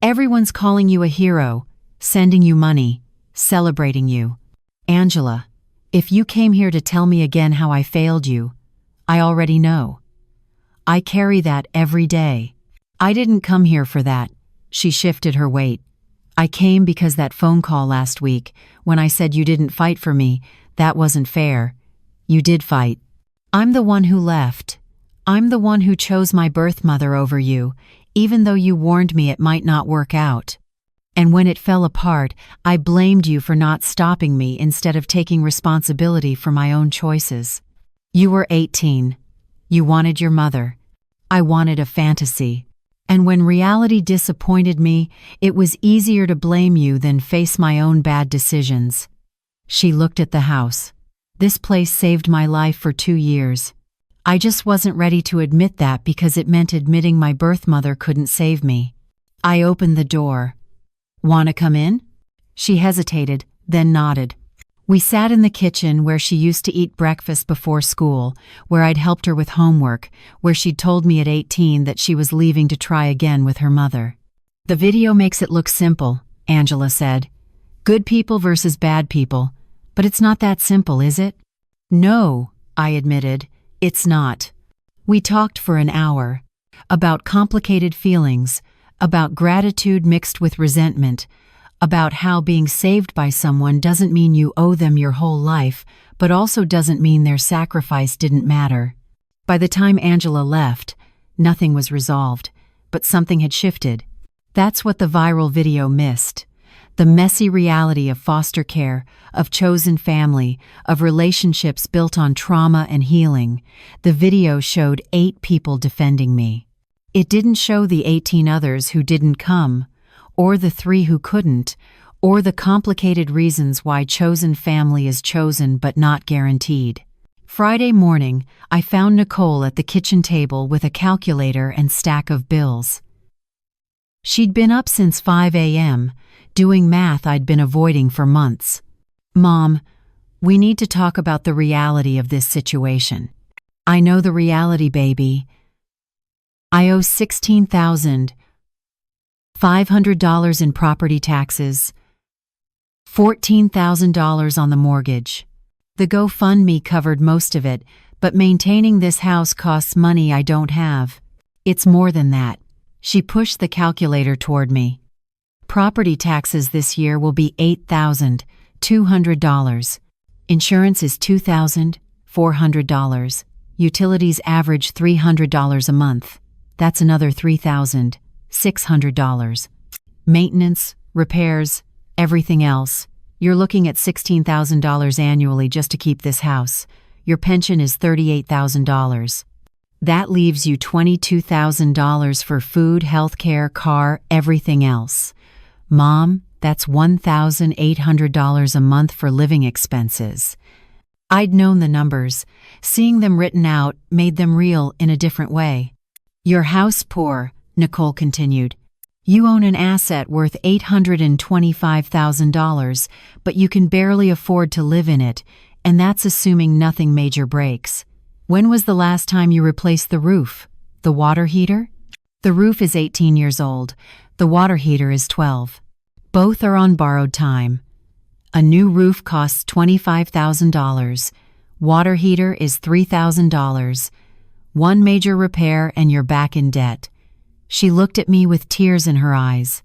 [SPEAKER 1] Everyone's calling you a hero, sending you money, celebrating you. Angela, if you came here to tell me again how I failed you, I already know. I carry that every day. I didn't come here for that. She shifted her weight. I came because that phone call last week, when I said you didn't fight for me, that wasn't fair. You did fight. I'm the one who left. I'm the one who chose my birth mother over you, even though you warned me it might not work out. And when it fell apart, I blamed you for not stopping me instead of taking responsibility for my own choices. You were 18. You wanted your mother. I wanted a fantasy. And when reality disappointed me, it was easier to blame you than face my own bad decisions." She looked at the house. "This place saved my life for 2 years. I just wasn't ready to admit that because it meant admitting my birth mother couldn't save me." I opened the door. "Wanna come in?" She hesitated, then nodded. We sat in the kitchen where she used to eat breakfast before school, where I'd helped her with homework, where she'd told me at 18 that she was leaving to try again with her mother. "The video makes it look simple," Angela said. "Good people versus bad people. But it's not that simple, is it?" "No," I admitted, "it's not." We talked for an hour. About complicated feelings, about gratitude mixed with resentment, about how being saved by someone doesn't mean you owe them your whole life, but also doesn't mean their sacrifice didn't matter. By the time Angela left, nothing was resolved, but something had shifted. That's what the viral video missed. The messy reality of foster care, of chosen family, of relationships built on trauma and healing. The video showed 8 people defending me. It didn't show the 18 others who didn't come, or the 3 who couldn't, or the complicated reasons why chosen family is chosen but not guaranteed. Friday morning, I found Nicole at the kitchen table with a calculator and stack of bills. She'd been up since 5 a.m., doing math I'd been avoiding for months. "Mom, we need to talk about the reality of this situation." "I know the reality, baby. I owe $16,500 in property taxes, $14,000 on the mortgage. The GoFundMe covered most of it, but maintaining this house costs money I don't have. It's more than that." She pushed the calculator toward me. "Property taxes this year will be $8,200. Insurance is $2,400. Utilities average $300 a month. That's another $3,600. Maintenance, repairs, everything else. You're looking at $16,000 annually just to keep this house. Your pension is $38,000. That leaves you $22,000 for food, healthcare, car, everything else. Mom, that's $1,800 a month for living expenses." I'd known the numbers. Seeing them written out made them real in a different way. "Your house poor," Nicole continued. "You own an asset worth $825,000, but you can barely afford to live in it, and that's assuming nothing major breaks. When was the last time you replaced the roof? The water heater?" "The roof is 18 years old. The water heater is 12. Both are on borrowed time. A new roof costs $25,000. Water heater is $3,000. One major repair and you're back in debt." She looked at me with tears in her eyes.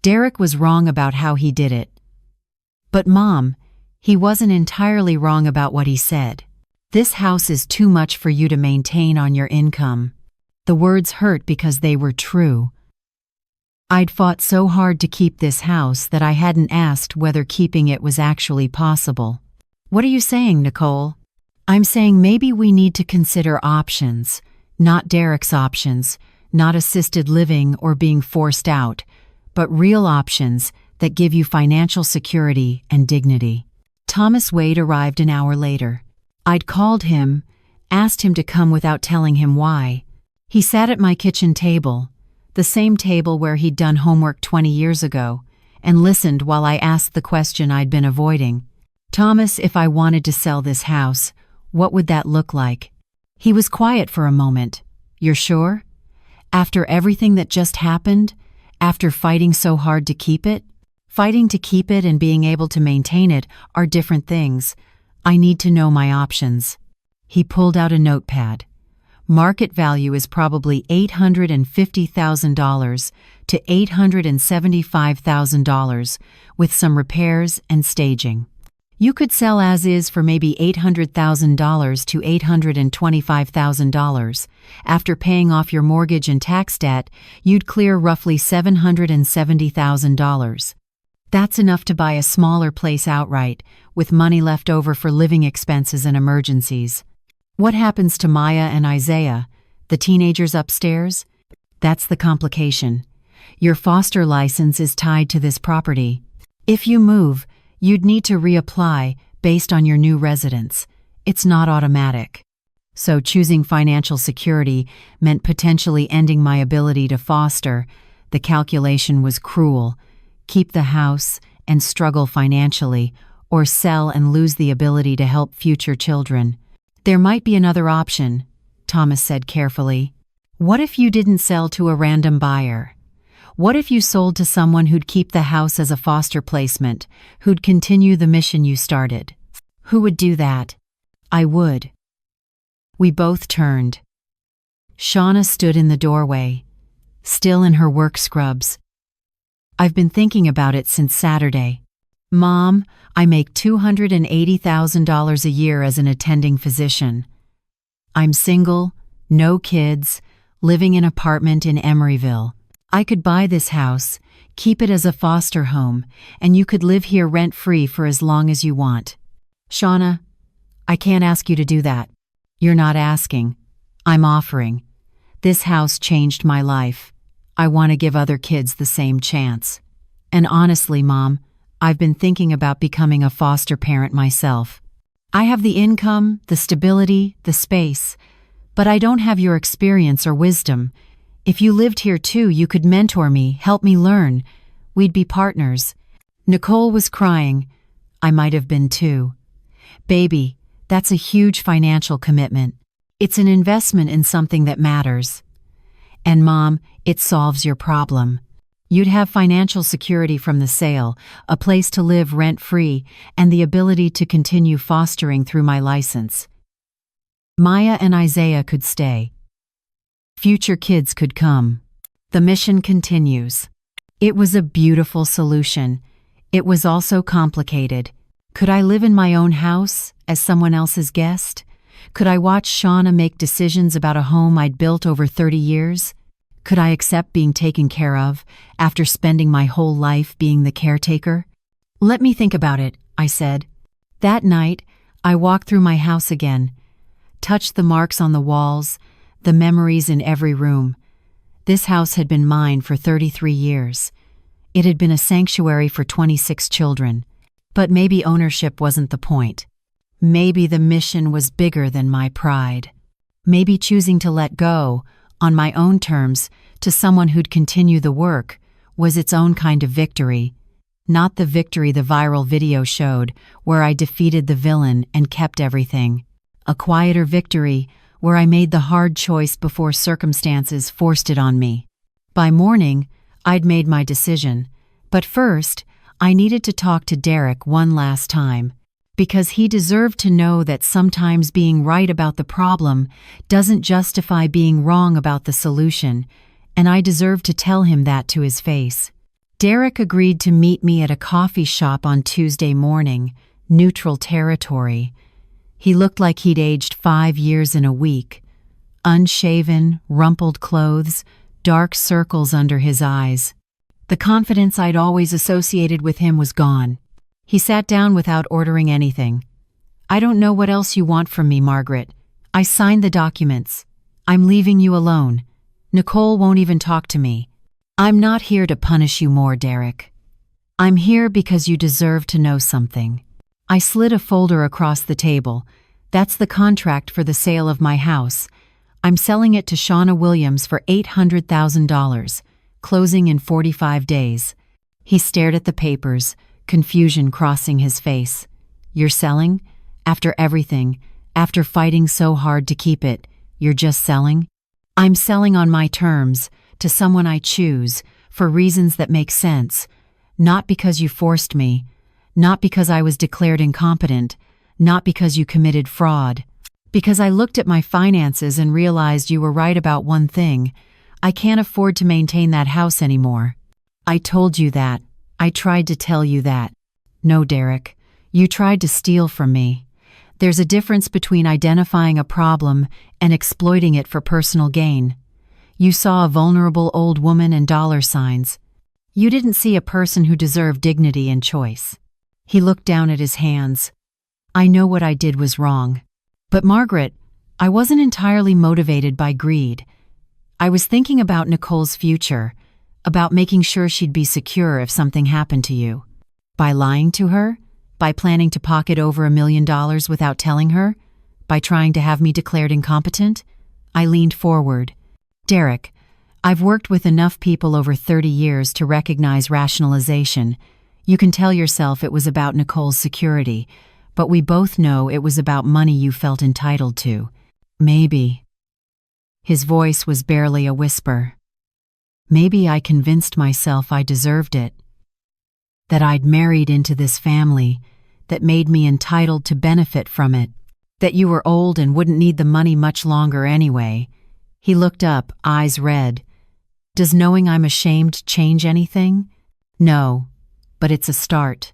[SPEAKER 1] "Derek was wrong about how he did it." "But Mom, he wasn't entirely wrong about what he said. This house is too much for you to maintain on your income." The words hurt because they were true. I'd fought so hard to keep this house that I hadn't asked whether keeping it was actually possible. "What are you saying, Nicole?" "I'm saying maybe we need to consider options, not Derek's options, not assisted living or being forced out, but real options that give you financial security and dignity." Thomas Wade arrived an hour later. I'd called him, asked him to come without telling him why. He sat at my kitchen table, the same table where he'd done homework 20 years ago, and listened while I asked the question I'd been avoiding. "Thomas, if I wanted to sell this house, what would that look like?" He was quiet for a moment. "You're sure? After everything that just happened? After fighting so hard to keep it?" "Fighting to keep it and being able to maintain it are different things. I need to know my options." He pulled out a notepad. "Market value is probably $850,000 to $875,000 with some repairs and staging. You could sell as is for maybe $800,000 to $825,000. After paying off your mortgage and tax debt, you'd clear roughly $770,000. That's enough to buy a smaller place outright, with money left over for living expenses and emergencies." What happens to Maya and Isaiah, the teenagers upstairs? That's the complication. Your foster license is tied to this property. If you move, you'd need to reapply based on your new residence. It's not automatic. So choosing financial security meant potentially ending my ability to foster. The calculation was cruel. Keep the house and struggle financially, or sell and lose the ability to help future children. There might be another option, Thomas said carefully. What if you didn't sell to a random buyer? What if you sold to someone who'd keep the house as a foster placement, who'd continue the mission you started? Who would do that? I would. We both turned. Shauna stood in the doorway, still in her work scrubs. I've been thinking about it since Saturday. Mom, I make $280,000 a year as an attending physician. I'm single, no kids, living in an apartment in Emeryville. I could buy this house, keep it as a foster home, and you could live here rent-free for as long as you want. Shauna, I can't ask you to do that. You're not asking. I'm offering. This house changed my life. I want to give other kids the same chance. And honestly, Mom, I've been thinking about becoming a foster parent myself. I have the income, the stability, the space, but I don't have your experience or wisdom. If you lived here too, you could mentor me, help me learn. We'd be partners. Nicole was crying. I might have been too. Baby, that's a huge financial commitment. It's an investment in something that matters. And Mom, it solves your problem. You'd have financial security from the sale, a place to live rent-free, and the ability to continue fostering through my license. Maya and Isaiah could stay. Future kids could come. The mission continues. It was a beautiful solution. It was also complicated. Could I live in my own house as someone else's guest? Could I watch Shauna make decisions about a home I'd built over 30 years? Could I accept being taken care of after spending my whole life being the caretaker? Let me think about it, I said. That night, I walked through my house again, touched the marks on the walls, the memories in every room. This house had been mine for 33 years. It had been a sanctuary for 26 children. But maybe ownership wasn't the point. Maybe the mission was bigger than my pride. Maybe choosing to let go, on my own terms, to someone who'd continue the work, was its own kind of victory. Not the victory the viral video showed, where I defeated the villain and kept everything. A quieter victory, where I made the hard choice before circumstances forced it on me. By morning, I'd made my decision. But first, I needed to talk to Derek one last time, because he deserved to know that sometimes being right about the problem doesn't justify being wrong about the solution, and I deserved to tell him that to his face. Derek agreed to meet me at a coffee shop on Tuesday morning, neutral territory. He looked like he'd aged 5 years in a week. Unshaven, rumpled clothes, dark circles under his eyes. The confidence I'd always associated with him was gone. He sat down without ordering anything. I don't know what else you want from me, Margaret. I signed the documents. I'm leaving you alone. Nicole won't even talk to me. I'm not here to punish you more, Derek. I'm here because you deserve to know something. I slid a folder across the table. That's the contract for the sale of my house. I'm selling it to Shauna Williams for $800,000. Closing in 45 days. He stared at the papers, confusion crossing his face. You're selling? After everything, after fighting so hard to keep it, you're just selling? I'm selling on my terms, to someone I choose, for reasons that make sense. Not because you forced me, not because I was declared incompetent, not because you committed fraud. Because I looked at my finances and realized you were right about one thing. I can't afford to maintain that house anymore. I told you that. I tried to tell you that. No, Derek. You tried to steal from me. There's a difference between identifying a problem and exploiting it for personal gain. You saw a vulnerable old woman and dollar signs. You didn't see a person who deserved dignity and choice. He looked down at his hands. I know what I did was wrong. But Margaret, I wasn't entirely motivated by greed. I was thinking about Nicole's future, about making sure she'd be secure if something happened to you. By lying to her? By planning to pocket over $1 million without telling her? By trying to have me declared incompetent? I leaned forward. Derek, I've worked with enough people over 30 years to recognize rationalization. You can tell yourself it was about Nicole's security, but we both know it was about money you felt entitled to. Maybe. His voice was barely a whisper. Maybe I convinced myself I deserved it. That I'd married into this family that made me entitled to benefit from it. That you were old and wouldn't need the money much longer anyway. He looked up, eyes red. Does knowing I'm ashamed change anything? No, but it's a start.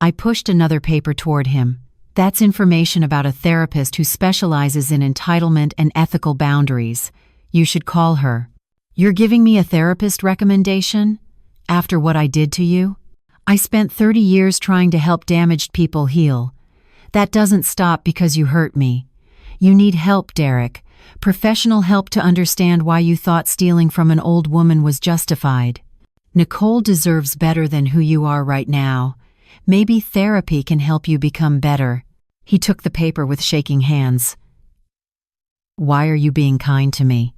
[SPEAKER 1] I pushed another paper toward him. That's information about a therapist who specializes in entitlement and ethical boundaries. You should call her. You're giving me a therapist recommendation? After what I did to you? I spent 30 years trying to help damaged people heal. That doesn't stop because you hurt me. You need help, Derek. Professional help to understand why you thought stealing from an old woman was justified. Nicole deserves better than who you are right now. Maybe therapy can help you become better. He took the paper with shaking hands. Why are you being kind to me?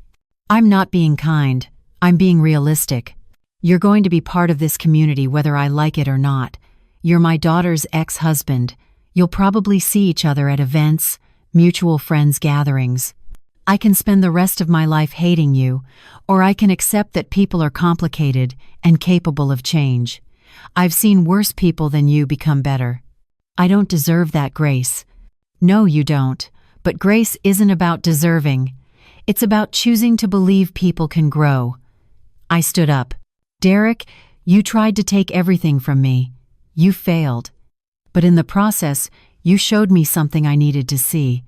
[SPEAKER 1] I'm not being kind. I'm being realistic. You're going to be part of this community whether I like it or not. You're my daughter's ex-husband. You'll probably see each other at events, mutual friends gatherings. I can spend the rest of my life hating you, or I can accept that people are complicated and capable of change. I've seen worse people than you become better. I don't deserve that grace. No, you don't. But grace isn't about deserving. It's about choosing to believe people can grow. I stood up. Derek, you tried to take everything from me. You failed. But in the process, you showed me something I needed to see.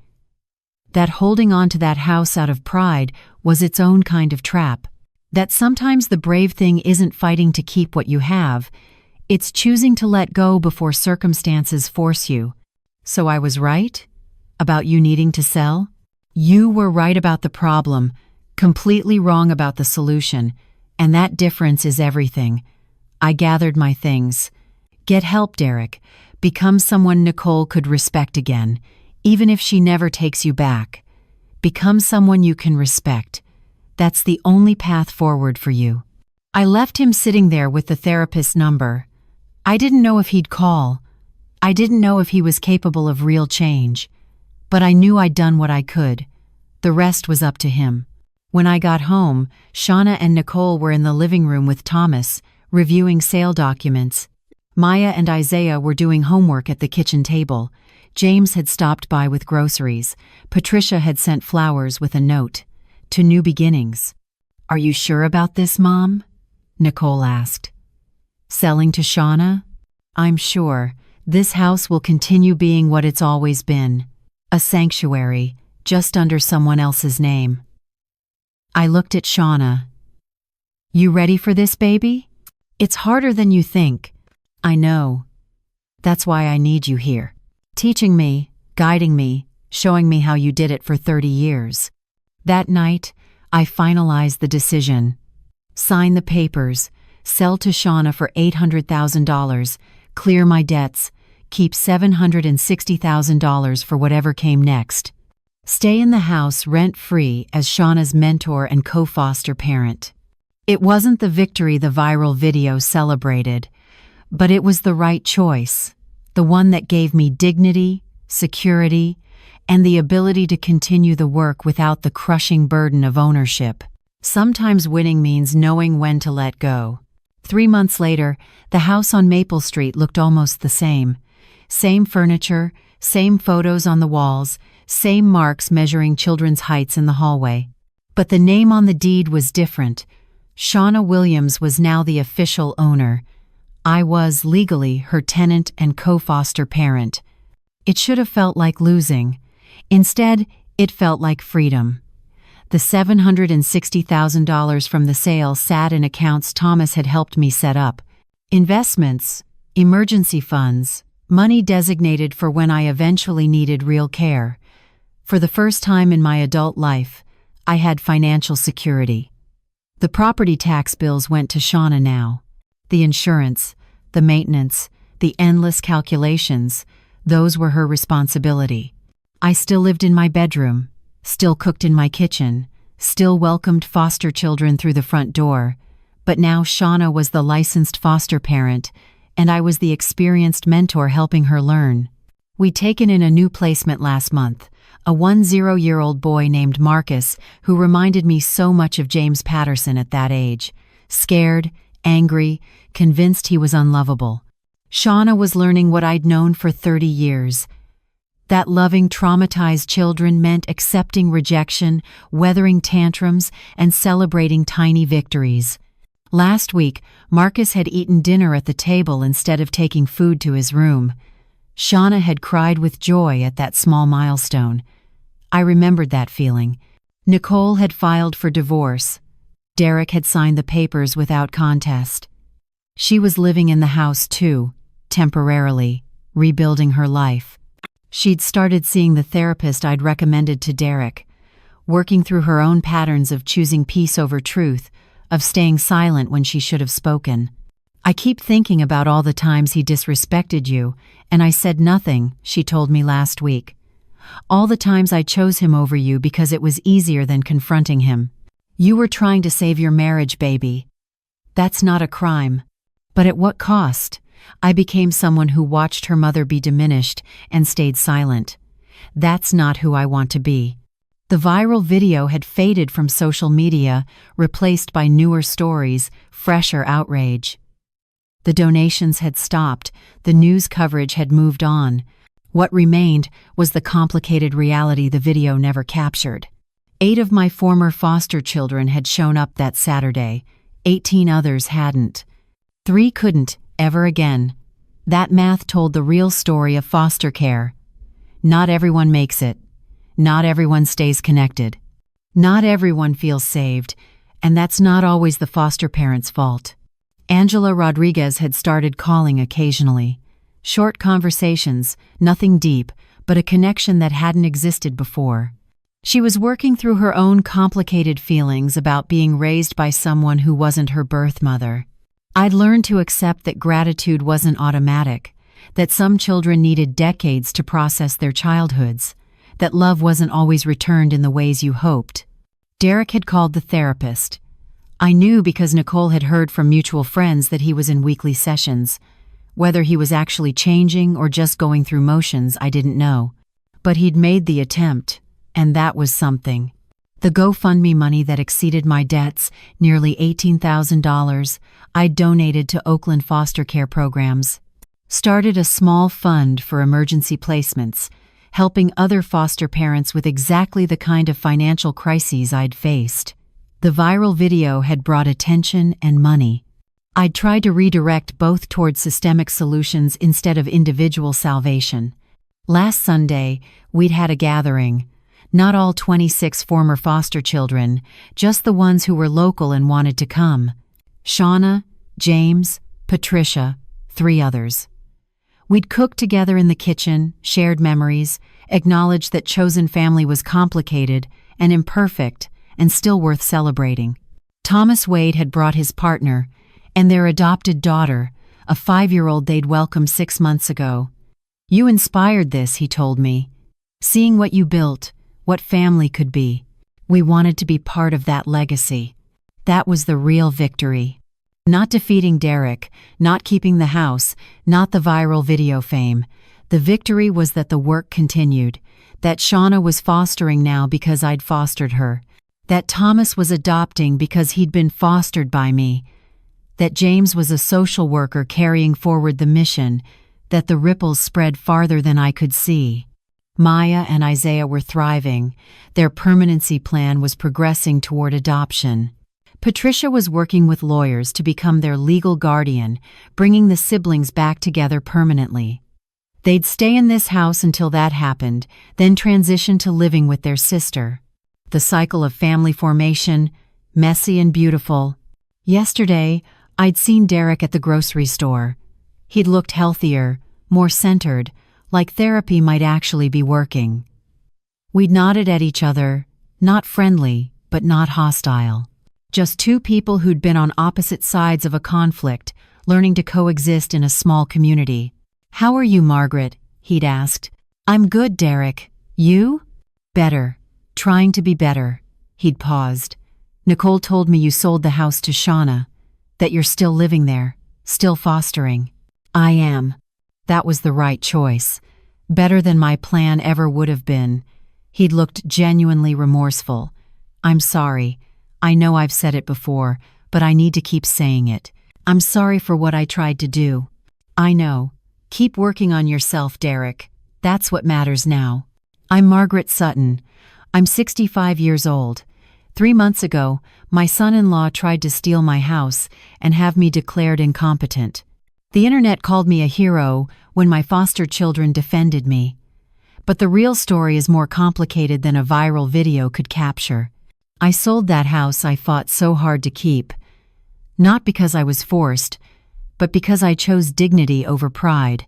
[SPEAKER 1] That holding on to that house out of pride was its own kind of trap. That sometimes the brave thing isn't fighting to keep what you have. It's choosing to let go before circumstances force you. So I was right? About you needing to sell? You were right about the problem, completely wrong about the solution, and that difference is everything. I gathered my things. Get help, Derek. Become someone Nicole could respect again, even if she never takes you back. Become someone you can respect. That's the only path forward for you. I left him sitting there with the therapist's number. I didn't know if he'd call. I didn't know if he was capable of real change. But I knew I'd done what I could. The rest was up to him. When I got home, Shauna and Nicole were in the living room with Thomas, reviewing sale documents. Maya and Isaiah were doing homework at the kitchen table. James had stopped by with groceries. Patricia had sent flowers with a note. To new beginnings. Are you sure about this, Mom? Nicole asked. Selling to Shauna? I'm sure. This house will continue being what it's always been. A sanctuary, just under someone else's name. I looked at Shauna. You ready for this, baby? It's harder than you think. I know. That's why I need you here. Teaching me, guiding me, showing me how you did it for 30 years. That night, I finalized the decision. Sign the papers, sell to Shauna for $800,000, clear my debts, keep $760,000 for whatever came next. Stay in the house rent-free as Shauna's mentor and co-foster parent. It wasn't the victory the viral video celebrated, but it was the right choice, the one that gave me dignity, security, and the ability to continue the work without the crushing burden of ownership. Sometimes winning means knowing when to let go. 3 months later, the house on Maple Street looked almost the same. Same furniture, same photos on the walls, same marks measuring children's heights in the hallway. But the name on the deed was different. Shauna Williams was now the official owner. I was, legally, her tenant and co-foster parent. It should have felt like losing. Instead, it felt like freedom. The $760,000 from the sale sat in accounts Thomas had helped me set up. Investments, emergency funds, money designated for when I eventually needed real care. For the first time in my adult life, I had financial security. The property tax bills went to Shauna now. The insurance, the maintenance, the endless calculations, those were her responsibility. I still lived in my bedroom, still cooked in my kitchen, still welcomed foster children through the front door, but now Shauna was the licensed foster parent, and I was the experienced mentor helping her learn. We'd taken in a new placement last month, a 10-year-old boy named Marcus who reminded me so much of James Patterson at that age. Scared, angry, convinced he was unlovable. Shauna was learning what I'd known for 30 years. That loving traumatized children meant accepting rejection, weathering tantrums, and celebrating tiny victories. Last week, Marcus had eaten dinner at the table instead of taking food to his room. Shauna had cried with joy at that small milestone. I remembered that feeling. Nicole had filed for divorce. Derek had signed the papers without contest. She was living in the house too, temporarily, rebuilding her life. She'd started seeing the therapist I'd recommended to Derek, working through her own patterns of choosing peace over truth, of staying silent when she should have spoken. I keep thinking about all the times he disrespected you, and I said nothing, she told me last week. All the times I chose him over you because it was easier than confronting him. You were trying to save your marriage, baby. That's not a crime. But at what cost? I became someone who watched her mother be diminished and stayed silent. That's not who I want to be. The viral video had faded from social media, replaced by newer stories, fresher outrage. The donations had stopped, the news coverage had moved on. What remained was the complicated reality the video never captured. 8 of my former foster children had shown up that Saturday. 18 others hadn't. 3 couldn't, ever again. That math told the real story of foster care. Not everyone makes it. Not everyone stays connected. Not everyone feels saved, and that's not always the foster parent's fault. Angela Rodriguez had started calling occasionally. Short conversations, nothing deep, but a connection that hadn't existed before. She was working through her own complicated feelings about being raised by someone who wasn't her birth mother. I'd learned to accept that gratitude wasn't automatic, that some children needed decades to process their childhoods, that love wasn't always returned in the ways you hoped. Derek had called the therapist. I knew because Nicole had heard from mutual friends that he was in weekly sessions. Whether he was actually changing or just going through motions, I didn't know. But he'd made the attempt, and that was something. The GoFundMe money that exceeded my debts, nearly $18,000, I'd donated to Oakland foster care programs. Started a small fund for emergency placements, helping other foster parents with exactly the kind of financial crises I'd faced. The viral video had brought attention and money. I'd tried to redirect both towards systemic solutions instead of individual salvation. Last Sunday, we'd had a gathering. Not all 26 former foster children, just the ones who were local and wanted to come. Shauna, James, Patricia, 3 others. We'd cooked together in the kitchen, shared memories, acknowledged that chosen family was complicated and imperfect and still worth celebrating. Thomas Wade had brought his partner and their adopted daughter, a 5-year-old they'd welcomed 6 months ago. You inspired this, he told me. Seeing what you built, what family could be. We wanted to be part of that legacy. That was the real victory. Not defeating Derek, not keeping the house, not the viral video fame. The victory was that the work continued, that Shauna was fostering now because I'd fostered her, that Thomas was adopting because he'd been fostered by me, that James was a social worker carrying forward the mission, that the ripples spread farther than I could see. Maya and Isaiah were thriving. Their permanency plan was progressing toward adoption. Patricia was working with lawyers to become their legal guardian, bringing the siblings back together permanently. They'd stay in this house until that happened, then transition to living with their sister. The cycle of family formation, messy and beautiful. Yesterday, I'd seen Derek at the grocery store. He'd looked healthier, more centered, like therapy might actually be working. We nodded at each other, not friendly, but not hostile. Just two people who'd been on opposite sides of a conflict, learning to coexist in a small community. "How are you, Margaret?" he'd asked. "I'm good, Derek. You?" "Better. Trying to be better." He'd paused. "Nicole told me you sold the house to Shauna, that you're still living there, still fostering." "I am." That was the right choice. Better than my plan ever would have been. He'd looked genuinely remorseful. "I'm sorry. I know I've said it before, but I need to keep saying it. I'm sorry for what I tried to do." "I know. Keep working on yourself, Derek. That's what matters now." "I'm Margaret Sutton. I'm 65 years old. 3 months ago, my son-in-law tried to steal my house and have me declared incompetent. The internet called me a hero when my foster children defended me. But the real story is more complicated than a viral video could capture. I sold that house I fought so hard to keep. Not because I was forced, but because I chose dignity over pride.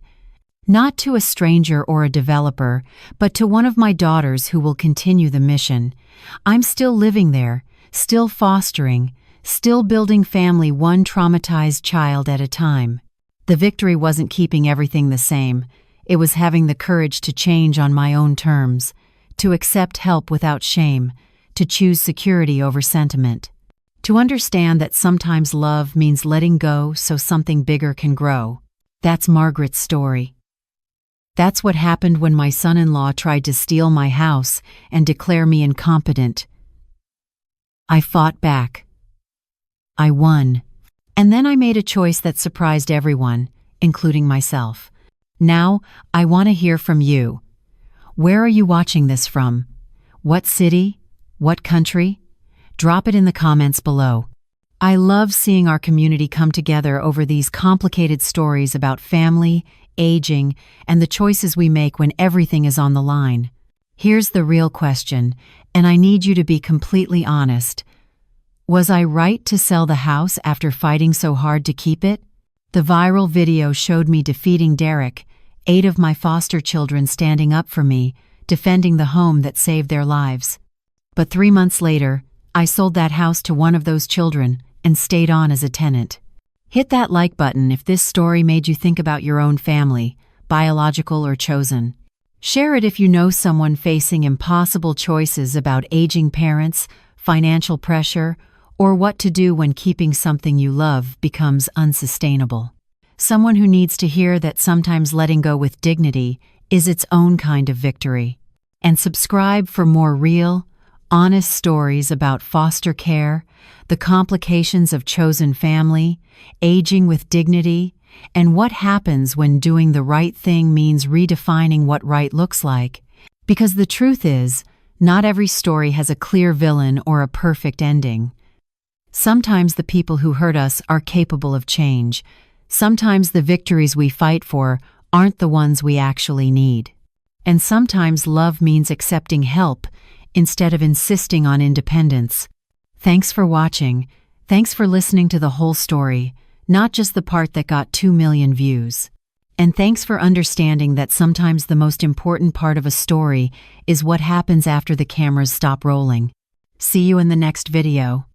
[SPEAKER 1] Not to a stranger or a developer, but to one of my daughters who will continue the mission. I'm still living there, still fostering, still building family one traumatized child at a time. The victory wasn't keeping everything the same. It was having the courage to change on my own terms, to accept help without shame, to choose security over sentiment. To understand that sometimes love means letting go so something bigger can grow. That's Margaret's story. That's what happened when my son-in-law tried to steal my house and declare me incompetent. I fought back. I won. And then I made a choice that surprised everyone, including myself. Now, I want to hear from you. Where are you watching this from? What city? What country? Drop it in the comments below. I love seeing our community come together over these complicated stories about family, aging, and the choices we make when everything is on the line. Here's the real question, and I need you to be completely honest. Was I right to sell the house after fighting so hard to keep it? The viral video showed me defeating Derek, 8 of my foster children standing up for me, defending the home that saved their lives. But 3 months later, I sold that house to one of those children and stayed on as a tenant. Hit that like button if this story made you think about your own family, biological or chosen. Share it if you know someone facing impossible choices about aging parents, financial pressure, or what to do when keeping something you love becomes unsustainable. Someone who needs to hear that sometimes letting go with dignity is its own kind of victory. And subscribe for more real, honest stories about foster care, the complications of chosen family, aging with dignity, and what happens when doing the right thing means redefining what right looks like. Because the truth is, not every story has a clear villain or a perfect ending. Sometimes the people who hurt us are capable of change. Sometimes the victories we fight for aren't the ones we actually need. And sometimes love means accepting help instead of insisting on independence. Thanks for watching. Thanks for listening to the whole story, not just the part that got 2 million views. And thanks for understanding that sometimes the most important part of a story is what happens after the cameras stop rolling. See you in the next video.